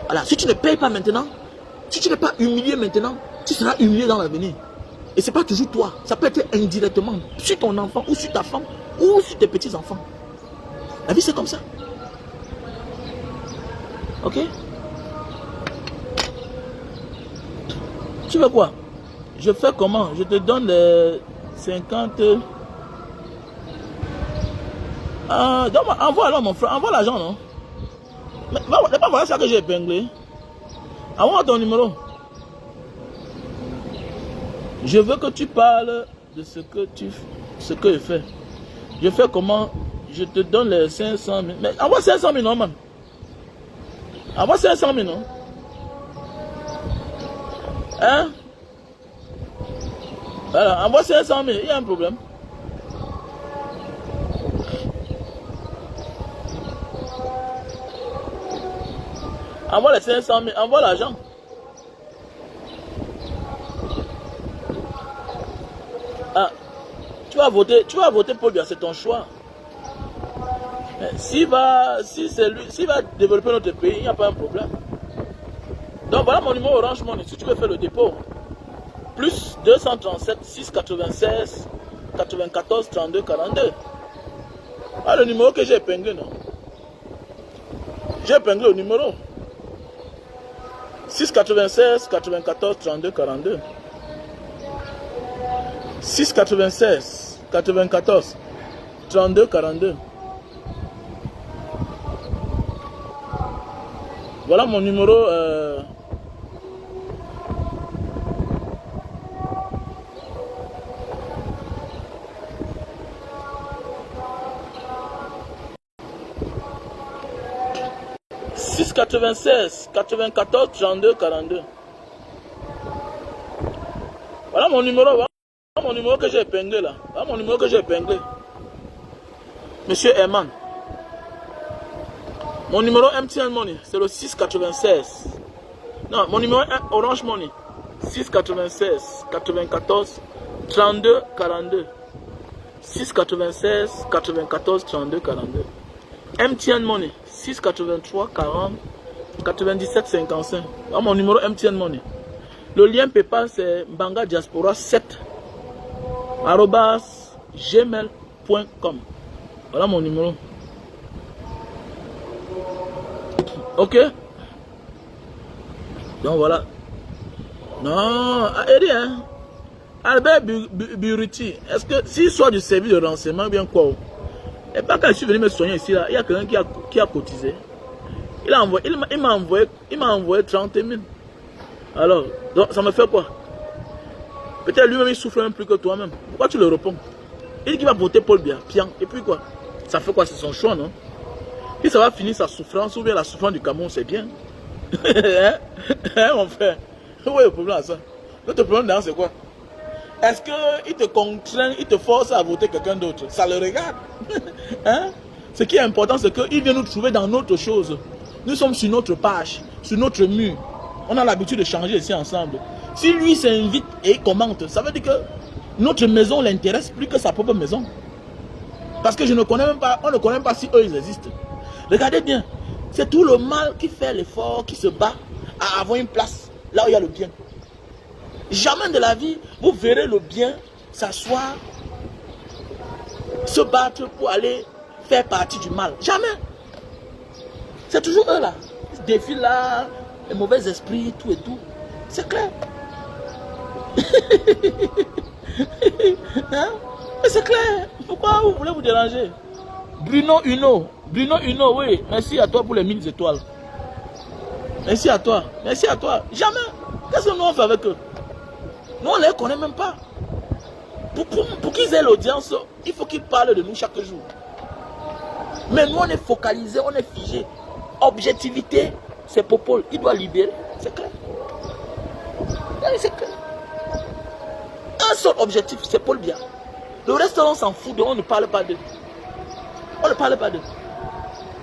Voilà, si tu ne payes pas maintenant, si tu n'es pas humilié maintenant, tu seras humilié dans l'avenir. Et ce n'est pas toujours toi, ça peut être indirectement sur ton enfant ou sur ta femme ou sur tes petits-enfants. La vie, c'est comme ça. Ok? Tu veux quoi? Je fais comment? Je te donne les 50... envoie alors mon frère, envoie l'argent, non? Mais pas voilà ça que j'ai épinglé. Envoie ton numéro. Je veux que tu parles de ce que je fais. Je fais comment? Je te donne les 500 000. Mais envoie 500 000, non, man? Envoie 500 000, non? Hein? Voilà, envoie 500 000, il y a un problème. Envoie les 500 000, envoie l'argent. Ah, tu vas voter Paul Biya, c'est ton choix. S'il va développer notre pays, il n'y a pas un problème. Donc voilà mon numéro Orange Money, si tu veux faire le dépôt. Plus 237 696 94 32 42. Ah, le numéro que j'ai épinglé, non? J'ai épinglé le numéro. 696 94 32 42. 696 94 32 42. Voilà mon numéro. 696 94 32 42. Voilà mon numéro. Voilà mon numéro que j'ai épinglé là. Voilà mon numéro que j'ai épinglé. Monsieur Herman. Mon numéro MTN Money, c'est le 696. Non, mon numéro Orange Money, 696 94 32 42. 696 94 32 42. MTN Money, 683 40 97 55. Voilà mon numéro MTN Money. Le lien PayPal, c'est Mbanga Diaspora 7 @gmail.com. Voilà mon numéro. Ok. Donc voilà. Non, Eddie, hein. Albert Biruti, est-ce que s'il soit du service de renseignement, bien quoi? Et pas quand je suis venu me soigner ici, là, il y a quelqu'un qui a cotisé. Il m'a envoyé 30 000. Alors, donc, ça me fait quoi? Peut-être lui-même il souffre même plus que toi-même. Pourquoi tu le réponds? Il dit qu'il va voter Paul Biya. Et puis quoi? Ça fait quoi? C'est son choix, non? Si ça va finir sa souffrance ou bien la souffrance du Cameroun, c'est bien. Hein, mon frère? Où est le problème à ça? Notre problème dedans, c'est quoi? Est-ce qu'il te contraint, il te force à voter quelqu'un d'autre? Ça le regarde. Hein? Ce qui est important, c'est qu'il vient nous trouver dans notre chose. Nous sommes sur notre page, sur notre mur. On a l'habitude de changer ici ensemble. Si lui s'invite et il commente, ça veut dire que notre maison l'intéresse plus que sa propre maison. Parce que je ne connais même pas, on ne connaît même pas si eux ils existent. Regardez bien, c'est tout le mal qui fait l'effort, qui se bat à avoir une place là où il y a le bien. Jamais de la vie, vous verrez le bien s'asseoir, se battre pour aller faire partie du mal. Jamais. C'est toujours eux là. Ils défilent là, les mauvais esprits, tout et tout. C'est clair. Hein? Mais c'est clair. Pourquoi vous voulez vous déranger? Bruno Huno, oui. Merci à toi pour les 1000 étoiles. Merci à toi. Merci à toi. Jamais. Qu'est-ce que nous on fait avec eux? Nous on ne les connaît même pas. Pour qu'ils aient l'audience, il faut qu'ils parlent de nous chaque jour. Mais nous on est focalisé, on est figé. Objectivité, c'est Popol. Il doit libérer. C'est clair. C'est clair. Un seul objectif, c'est Paul Biya. Le reste, on s'en fout, on ne parle pas d'eux. On ne parle pas d'eux.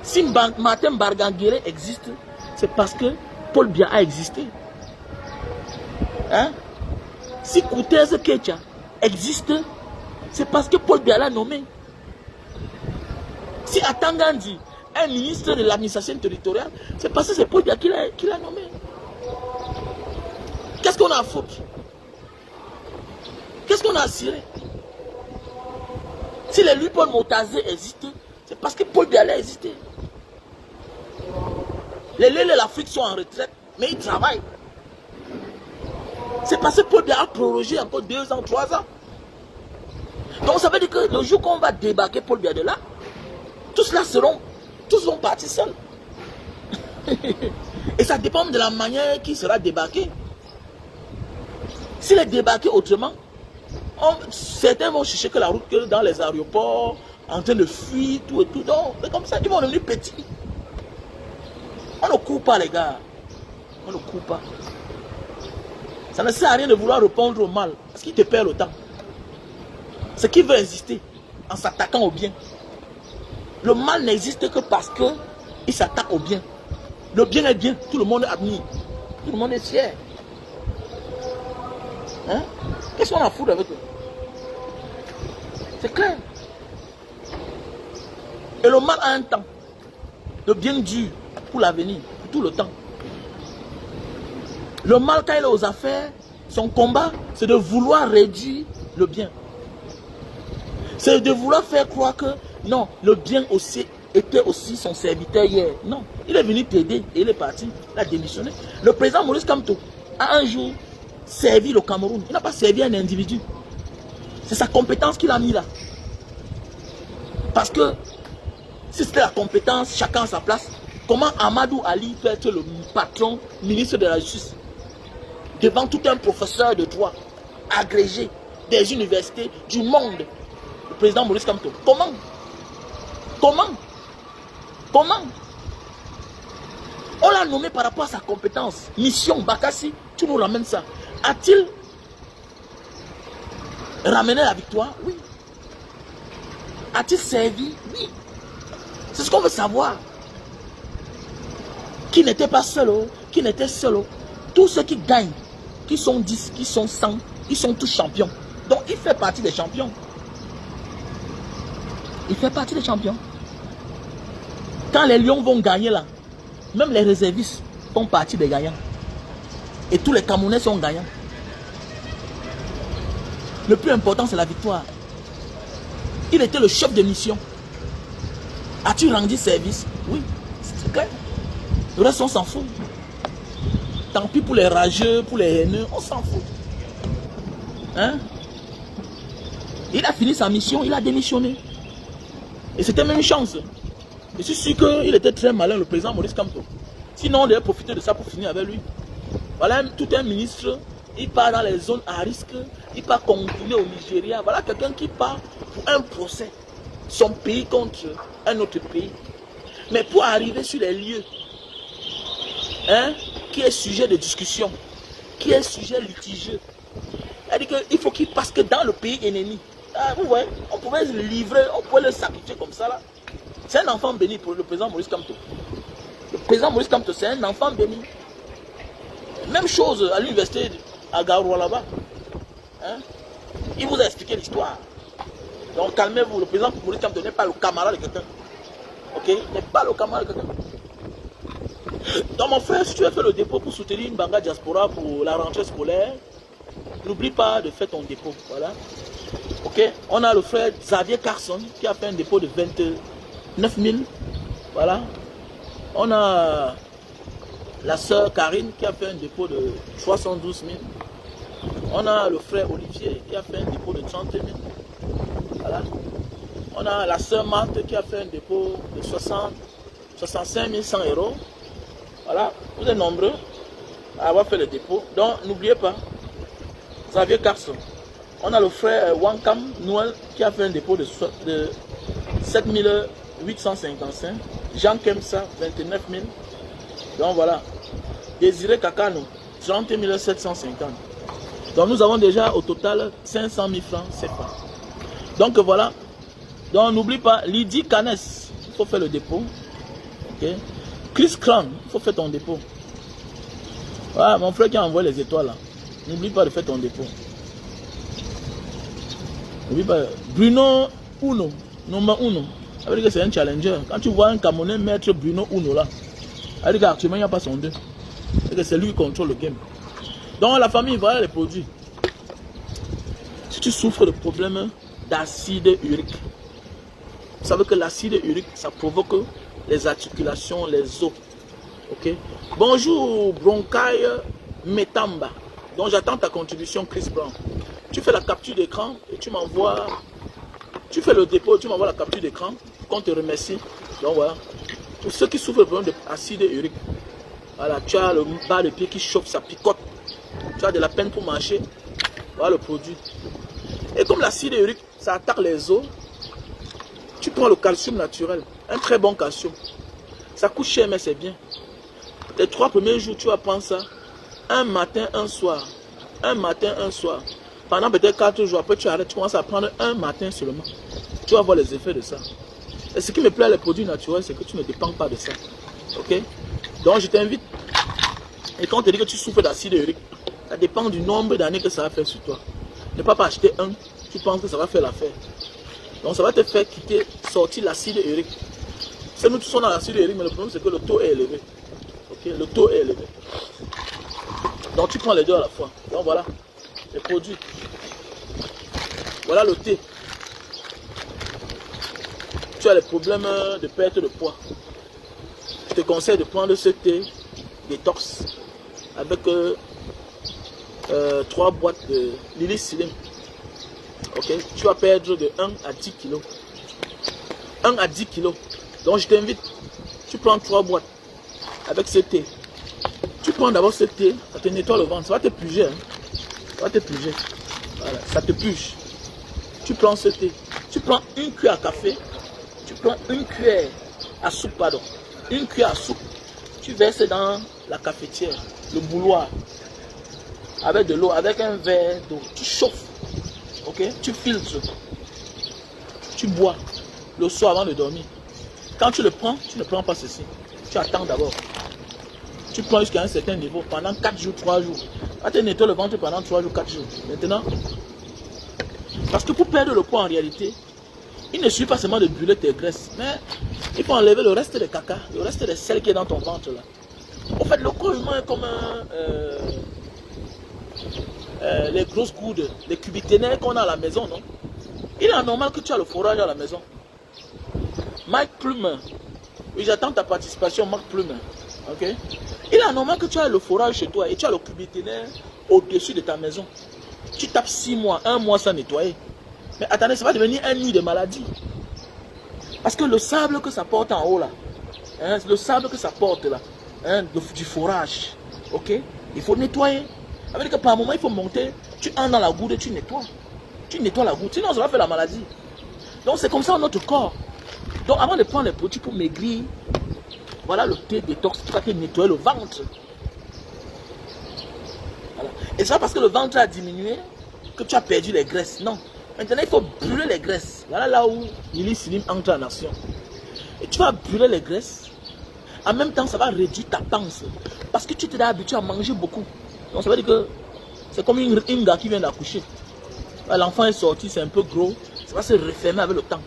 Si Martin Barganguere existe, c'est parce que Paul Biya a existé. Hein? Si Koutez Kecha existe, c'est parce que Paul Biya l'a nommé. Si Atangandi est ministre de l'administration territoriale, c'est parce que c'est Paul Biya qui l'a nommé. Qu'est-ce qu'on a à foutre? Qu'est-ce qu'on a à cirer? Si les Louis-Paul Motazé existent, c'est parce que Paul Biya a existé. Les Lélé de l'Afrique sont en retraite, mais ils travaillent. C'est parce que Paul Biya a prorogé encore 2 ans, 3 ans. Donc ça veut dire que le jour qu'on va débarquer Paul Biya de là, tous seront partis seuls. Et ça dépend de la manière qui sera débarqué. S'il est débarqué autrement, certains vont chercher que la route que dans les aéroports, en train de fuir, tout et tout. Donc, c'est comme ça qu'ils vont devenir petits. On ne court pas, les gars. On ne court pas. Ça ne sert à rien de vouloir répondre au mal, parce qu'il te perd le temps. Ce qui veut exister en s'attaquant au bien. Le mal n'existe que parce qu'il s'attaque au bien. Le bien est bien, tout le monde admire. Tout le monde est fier. Hein? Qu'est-ce qu'on a à foutre avec eux? C'est clair. Et le mal a un temps. Le bien dure pour l'avenir, pour tout le temps. Le mal, quand il est aux affaires, son combat, c'est de vouloir réduire le bien. C'est de vouloir faire croire que non, le bien aussi était aussi son serviteur hier. Non, il est venu t'aider et il est parti. Il a démissionné. Le président Maurice Kamto a un jour servi le Cameroun. Il n'a pas servi un individu. C'est sa compétence qu'il a mis là. Parce que si c'était la compétence, chacun à sa place, comment Amadou Ali peut être le patron, ministre de la Justice, devant tout un professeur de droit, agrégé des universités du monde, le président Maurice Kamto? Comment? Comment? Comment? On l'a nommé par rapport à sa compétence. Mission Bakassi, tu nous ramènes ça. A-t-il ramené la victoire? Oui. A-t-il servi? Oui. C'est ce qu'on veut savoir. Qui n'était pas seul, qui n'était seul. Tous ceux qui gagnent, qui sont 10, qui sont 100, ils sont tous champions. Donc il fait partie des champions. Il fait partie des champions. Quand les Lions vont gagner là, même les réservistes font partie des gagnants. Et tous les Camerounais sont gagnants. Le plus important, c'est la victoire. Il était le chef de mission. As-tu rendu service? Oui, c'est clair. Le reste, on s'en fout. Tant pis pour les rageux, pour les haineux, on s'en fout. Hein? Il a fini sa mission, il a démissionné. Et c'était même une chance. Je suis sûr qu'il était très malin, le président Maurice Kamto. Sinon, on devait profiter de ça pour finir avec lui. Voilà tout un ministre, il part dans les zones à risque, il part confiner au Nigeria. Voilà quelqu'un qui part pour un procès. Son pays contre un autre pays. Mais pour arriver sur les lieux, hein, qui est sujet de discussion, qui est sujet litigieux, il dit qu'il faut qu'il passe que dans le pays ennemi. Ah, vous voyez, on pouvait le livrer, on pouvait le sacrifier comme ça là. C'est un enfant béni pour le président Maurice Kamto. Le président Maurice Kamto, c'est un enfant béni. Même chose à l'université à Garoua là-bas. Hein? Il vous a expliqué l'histoire. Donc calmez-vous, le président Maurice Kamto n'est pas le camarade de quelqu'un. Ok? Il n'est pas le camarade de quelqu'un. Donc mon frère, si tu as fait le dépôt pour soutenir une Banga Diaspora pour la rentrée scolaire, n'oublie pas de faire ton dépôt. Voilà. Ok, on a le frère Xavier Carson qui a fait un dépôt de 29 000. Voilà. On a la sœur Karine qui a fait un dépôt de 72 000. On a le frère Olivier qui a fait un dépôt de 30 000. Voilà. On a la sœur Marthe qui a fait un dépôt de 65 100 euros. Voilà. Vous êtes nombreux à avoir fait le dépôt. Donc n'oubliez pas, Xavier Carson. On a le frère Wankam Noël qui a fait un dépôt de 7 855. Jean Kemsa, 29 000. Donc voilà. Désiré Kakano, 30 750. Donc nous avons déjà au total 500 000 francs CFA. Donc voilà. Donc n'oublie pas, Lydie Canes, il faut faire le dépôt. Okay. Chris Cran, il faut faire ton dépôt. Voilà, mon frère qui a envoyé les étoiles là. N'oublie pas de faire ton dépôt. Bruno Uno, numéro 1. Ça veut dire que c'est un challenger. Quand tu vois un Camerounais mettre Bruno Uno là, ça veut dire qu'actuellement il n'y a pas son 2. C'est lui qui contrôle le game. Donc la famille, voilà les produits. Si tu souffres de problèmes d'acide urique, vous savez que l'acide urique, ça provoque les articulations, les os. Ok. Bonjour Broncaille Metamba. Donc j'attends ta contribution Chris Brown. Tu fais la capture d'écran et tu m'envoies. Tu fais le dépôt, tu m'envoies la capture d'écran. Qu'on te remercie. Donc voilà. Pour ceux qui souffrent de problème d'acide urique, voilà, tu as le bas de pied qui chauffe, ça picote. Tu as de la peine pour marcher. Voilà le produit. Et comme l'acide urique, ça attaque les os, tu prends le calcium naturel. Un très bon calcium. Ça coûte cher, mais c'est bien. Les 3 premiers jours, tu vas prendre ça. Un matin, un soir. Un matin, un soir. Pendant peut-être 4 jours, après tu arrêtes, tu commences à prendre un matin seulement. Tu vas voir les effets de ça. Et ce qui me plaît, les produits naturels, c'est que tu ne dépends pas de ça. Ok? Donc je t'invite. Et quand on te dit que tu souffres d'acide urique, ça dépend du nombre d'années que ça va faire sur toi. Ne pas acheter un, tu penses que ça va faire l'affaire. Donc ça va te faire quitter, sortir l'acide urique. C'est nous tous sommes dans l'acide urique, mais le problème c'est que le taux est élevé. Ok? Le taux est élevé. Donc tu prends les deux à la fois. Donc voilà. Les produits. Voilà le thé. Tu as les problèmes de perte de poids. Je te conseille de prendre ce thé détox avec 3 boîtes de Lily-Slim. Ok, tu vas perdre de 1 à 10 kilos. 1 à 10 kilos. Donc je t'invite, tu prends 3 boîtes avec ce thé. Tu prends d'abord ce thé, ça te nettoie le ventre, ça va te puger. Hein. Ça va te puger. Voilà, ça te puge. Tu prends ce thé. Tu prends une cuillère à café. Tu prends une cuillère à soupe, pardon. Une cuillère à soupe. Tu verses dans la cafetière, le bouilloire. Avec de l'eau, avec un verre d'eau. Tu chauffes. Ok? Tu filtres. Tu bois le soir avant de dormir. Quand tu le prends, tu ne prends pas ceci. Tu attends d'abord. Tu prends jusqu'à un certain niveau pendant 4 jours, 3 jours. Tu vas te nettoyer le ventre pendant 3 jours, 4 jours. Maintenant, parce que pour perdre le poids en réalité, il ne suffit pas seulement de brûler tes graisses, mais il faut enlever le reste des caca, le reste des sel qui est dans ton ventre là. En fait, le corps humain est comme les grosses coudes, les cubiténaires qu'on a à la maison, non? Il est anormal que tu as le forage à la maison. Mike Plumer, oui, j'attends ta participation, Mike Plumer. Ok? Il est anormal que tu aies le forage chez toi et tu as le cubiténaire au-dessus de ta maison. Tu tapes 6 mois, 1 mois sans nettoyer. Mais attendez, ça va devenir un nid de maladie. Parce que le sable que ça porte en haut là, hein, le sable que ça porte là, hein, du forage, ok, il faut nettoyer. Ça veut dire que par moment il faut monter, tu entres dans la goutte et tu nettoies. Tu nettoies la goutte, sinon ça va faire la maladie. Donc c'est comme ça notre corps. Donc avant de prendre les produits pour maigrir, voilà le thé détox qui va te nettoyer le ventre. Voilà. Et c'est pas parce que le ventre a diminué que tu as perdu les graisses. Non. Maintenant il faut brûler les graisses. Voilà là où Nili Silim entre en action. Et tu vas brûler les graisses. En même temps ça va réduire ta panse. Parce que tu t'es habitué à manger beaucoup. Donc ça veut dire que c'est comme une gars qui vient d'accoucher. L'enfant est sorti, c'est un peu gros. Ça va se refermer avec le temps.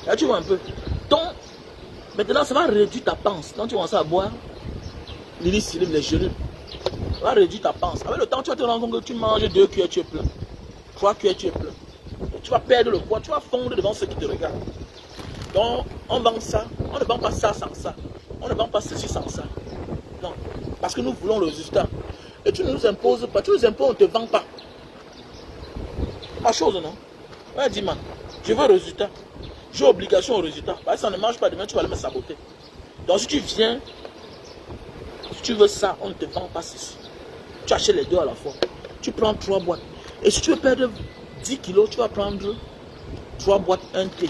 Là tu vois un peu. Donc maintenant ça va réduire ta panse. Quand tu commences à boire Nili Silim, les gélules, ça va réduire ta panse. Avec le temps tu vas te rendre compte que tu manges 2 cuillères, tu es plein. 3 cuillères, tu es plein. Tu vas perdre le poids, tu vas fondre devant ceux qui te regardent. Donc, on vend ça, on ne vend pas ça sans ça. On ne vend pas ceci sans ça. Non, parce que nous voulons le résultat. Et tu ne nous imposes pas, tu nous imposes, on ne te vend pas. C'est ma chose, non? Ouais, dis man, je veux le résultat. J'ai obligation au résultat. Parce que ça ne marche pas demain, tu vas me saboter. Donc, si tu viens, si tu veux ça, on ne te vend pas ceci. Tu achètes les deux à la fois. Tu prends 3 boîtes. Et si tu veux perdre 10 kilos, tu vas prendre 3 boîtes, 1 thé.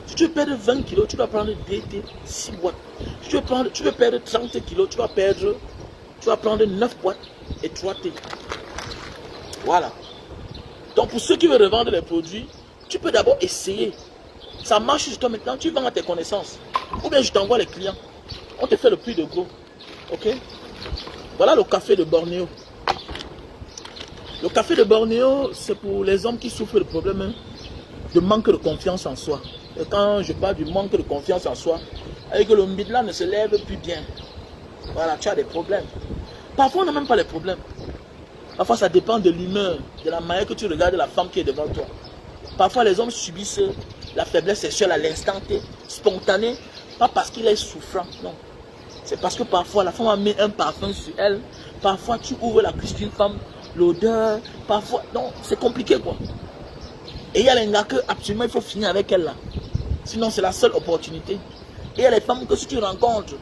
Si tu veux perdre 20 kilos, tu vas prendre 2 thés, 6 boîtes. Si tu veux perdre 30 kilos, tu vas prendre 9 boîtes et 3 thés. Voilà. Donc pour ceux qui veulent revendre les produits, tu peux d'abord essayer. Ça marche sur toi maintenant, tu vends à tes connaissances. Ou bien je t'envoie les clients. On te fait le prix de gros. Ok? Voilà le café de Bornéo. Le café de Bornéo, c'est pour les hommes qui souffrent de problèmes de manque de confiance en soi. Et quand je parle du manque de confiance en soi, avec que le midla ne se lève plus bien. Voilà, tu as des problèmes. Parfois, on n'a même pas les problèmes. Parfois, ça dépend de l'humeur, de la manière que tu regardes la femme qui est devant toi. Parfois, les hommes subissent la faiblesse sexuelle à l'instant T, spontanée, pas parce qu'il est souffrant, non. C'est parce que parfois, la femme a mis un parfum sur elle. Parfois, tu ouvres la cuisse d'une femme, l'odeur, parfois, non, c'est compliqué quoi. Et il y a les gars que absolument il faut finir avec elle là. Sinon c'est la seule opportunité. Et il y a les femmes que si tu rencontres,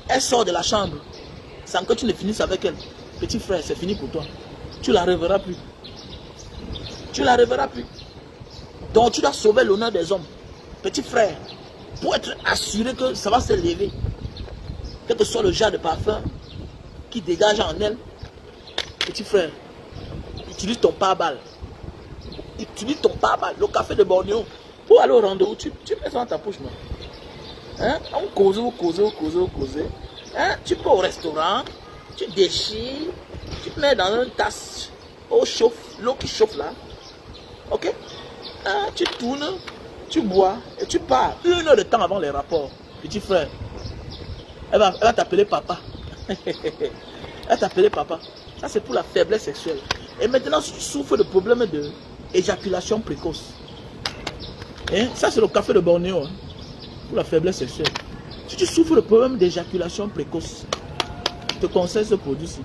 elles sortent de la chambre sans que tu ne finisses avec elle. Petit frère, c'est fini pour toi. Tu la reverras plus. Tu la reverras plus. Donc tu dois sauver l'honneur des hommes. Petit frère, pour être assuré que ça va se lever. Quel que soit le genre de parfum qui dégage en elle. Petit frère, utilise ton pare-balles. Utilise ton pare-balles. Le café de Bornéo. Pour aller au rendez-vous, tu mets ça dans ta poche, non? Hein? On cause. Hein? Tu peux au restaurant, tu déchires, tu mets dans une tasse, l'eau qui chauffe là. Ok? Hein? Tu tournes, tu bois et tu pars. 1 heure de temps avant les rapports. Petit frère, elle va t'appeler papa. Elle va t'appeler papa. Ça, c'est pour la faiblesse sexuelle. Et maintenant, si tu souffres de problèmes d'éjaculation précoce, hein? Ça, c'est le café de Bornéo, hein, pour la faiblesse sexuelle. Si tu souffres de problèmes d'éjaculation précoce, je te conseille ce produit-ci.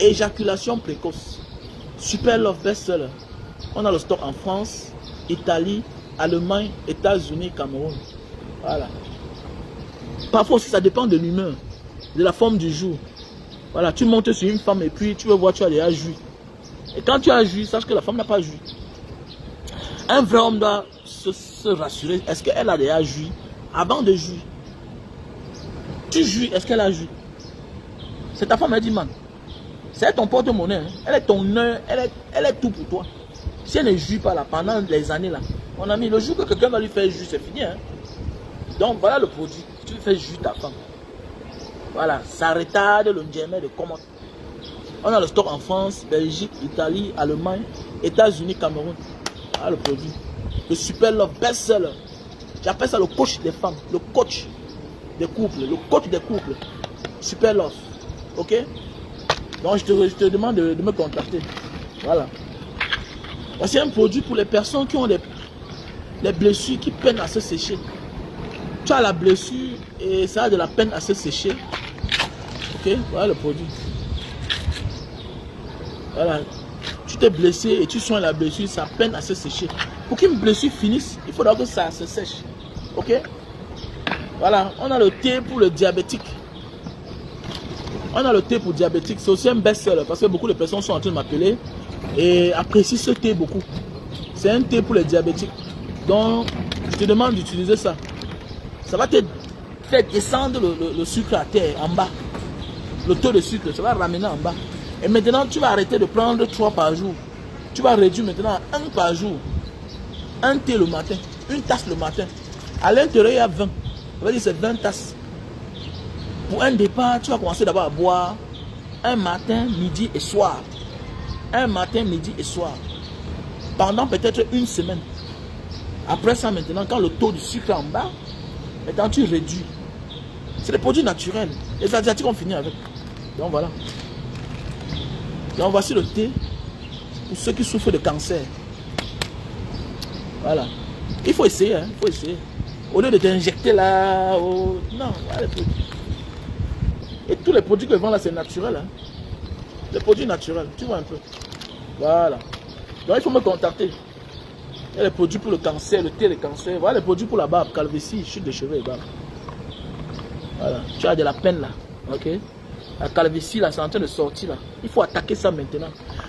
Éjaculation précoce. Super Love Best-Seller. On a le stock en France, Italie, Allemagne, États-Unis, Cameroun. Voilà. Parfois aussi, ça dépend de l'humeur, de la forme du jour. Voilà, tu montes sur une femme et puis tu veux voir, tu as déjà joui. Et quand tu as joui, sache que la femme n'a pas joui. Un vrai homme doit se rassurer. Est-ce qu'elle a déjà joui avant de jouir? Tu jouis, est-ce qu'elle a joui? C'est ta femme, elle dit, man, c'est ton porte-monnaie. Hein. Elle est ton heure, elle est tout pour toi. Si elle ne jouit pas là, pendant les années là, mon ami, le jour que quelqu'un va lui faire jouir, c'est fini. Hein. Donc voilà le produit. Tu fais jouir ta femme. Voilà, ça retarde le diamètre de commande. On a le stock en France, Belgique, Italie, Allemagne, États-Unis, Cameroun. Voilà le produit. Le Super Love Best-Seller. J'appelle ça le coach des femmes, le coach des couples, le coach des couples. Super Love. Ok? Donc je te demande de me contacter. Voilà. C'est un produit pour les personnes qui ont des blessures qui peinent à se sécher. Tu as la blessure et ça a de la peine à se sécher. Ok? Voilà le produit. Voilà. tu t'es blessé et tu soignes la blessure, ça peine à se sécher. Pour qu'une blessure finisse, il faudra que ça se sèche. Ok? Voilà, on a le thé pour le diabétique. On a le thé pour diabétique, c'est aussi un best-seller parce que beaucoup de personnes sont en train de m'appeler et apprécient ce thé beaucoup. C'est un thé pour les diabétiques. Donc, je te demande d'utiliser ça. Ça va te faire descendre le sucre à terre, en bas. Le taux de sucre, ça va ramener en bas. Et maintenant, tu vas arrêter de prendre 3 par jour. Tu vas réduire maintenant à 1 par jour. Un thé le matin, une tasse le matin. À l'intérieur, il y a 20. Ça veut dire c'est 20 tasses. Pour un départ, tu vas commencer d'abord à boire un matin, midi et soir. Un matin, midi et soir. Pendant peut-être une semaine. Après ça, maintenant, quand le taux de sucre est en bas, maintenant tu réduis. C'est des produits naturels. Les Asiatiques ont fini avec. Donc voilà. Donc voici le thé pour ceux qui souffrent de cancer. Voilà. Il faut essayer, hein, il faut essayer. Au lieu de t'injecter là, non, voilà les produits. Et tous les produits que je vends là, c'est naturel. Hein. Les produits naturels, tu vois un peu. Voilà. Donc il faut me contacter. Il y a les produits pour le cancer, le thé, le cancer. Voilà les produits pour la barbe, calvitie, chute de cheveux et barbe. Voilà. Tu as de la peine là. Ok. La calvitie là, c'est en train de sortir là. Il faut attaquer ça maintenant.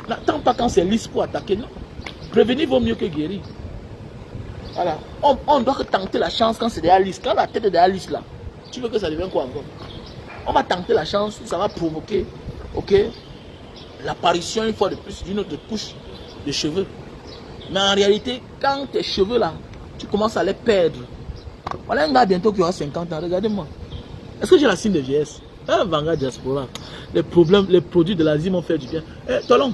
N'attends pas quand c'est lisse pour attaquer. Non. Prévenir vaut mieux que guérir. Voilà. On doit tenter la chance quand c'est déjà lisse. Quand la tête est déjà lisse là, tu veux que ça devienne quoi encore? On va tenter la chance, ça va provoquer, ok, l'apparition une fois de plus d'une autre couche de cheveux. Mais en réalité, quand tes cheveux là, tu commences à les perdre. Voilà un gars bientôt qui aura 50 ans, regardez-moi. Est-ce que j'ai la signe de vieillesse? Vanguard Diaspora. Les produits de l'Asie m'ont fait du bien. Tolong,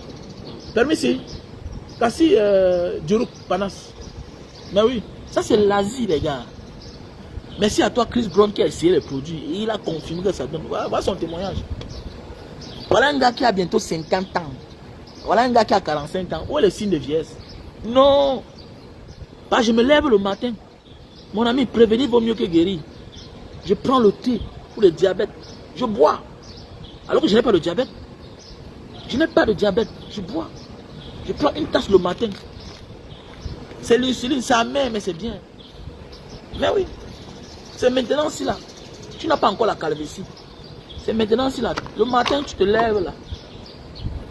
permis ici. Kassi Djuruk Panas. Mais oui, ça c'est l'Asie les gars. Merci à toi Chris Brown qui a essayé les produits. Et il a confirmé que ça donne. Voilà son témoignage. Voilà un gars qui a bientôt 50 ans. Voilà un gars qui a 45 ans. Où est le signe de vieillesse? Non. Bah, je me lève le matin. Mon ami, prévenir vaut mieux que guérir. Je prends le thé pour le diabète. Je bois. Alors que je n'ai pas de diabète. Je n'ai pas de diabète. Je bois. Je prends une tasse le matin. C'est l'insuline, c'est amer, mais c'est bien. Mais oui. C'est maintenant aussi là. Tu n'as pas encore la calvitie. C'est maintenant aussi là. Le matin, tu te lèves là.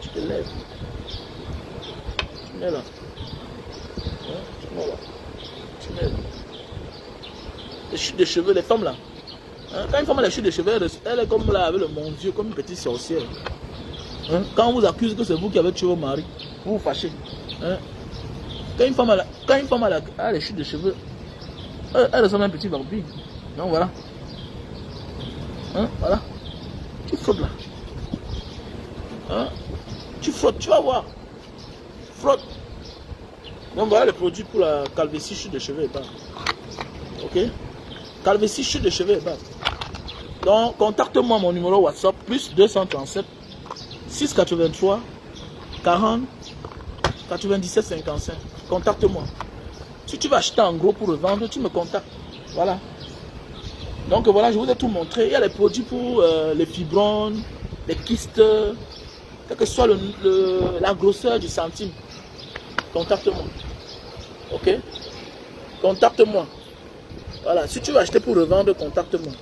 Tu te lèves. Tu mets là. Tu mets là. Tu mets là. Les chutes de cheveux, les femmes là. Quand une femme a les chutes de cheveux, elle est comme là avec le mon Dieu, comme une petite sorcière. Quand on vous accuse que c'est vous qui avez tué vos maris, vous vous fâchez. Quand une femme a les chutes de cheveux, elle ressemble à un petit vampire. Donc voilà. Voilà. Tu frottes là. Tu frottes, tu vas voir. Frotte. Donc voilà les produits pour la calvitie, chute de cheveux et barbe. Ok? Calvitie, chute de cheveux et barbe. Donc contacte-moi mon numéro WhatsApp plus 237 683 40 97 55. Contacte-moi. Si tu vas acheter en gros pour revendre, tu me contactes. Voilà. Donc voilà, je vous ai tout montré. Il y a les produits pour les fibromes, les kystes, quelle que soit la grosseur du centime. Contacte-moi. Ok? Contacte-moi. Voilà. Si tu veux acheter pour revendre, contacte-moi.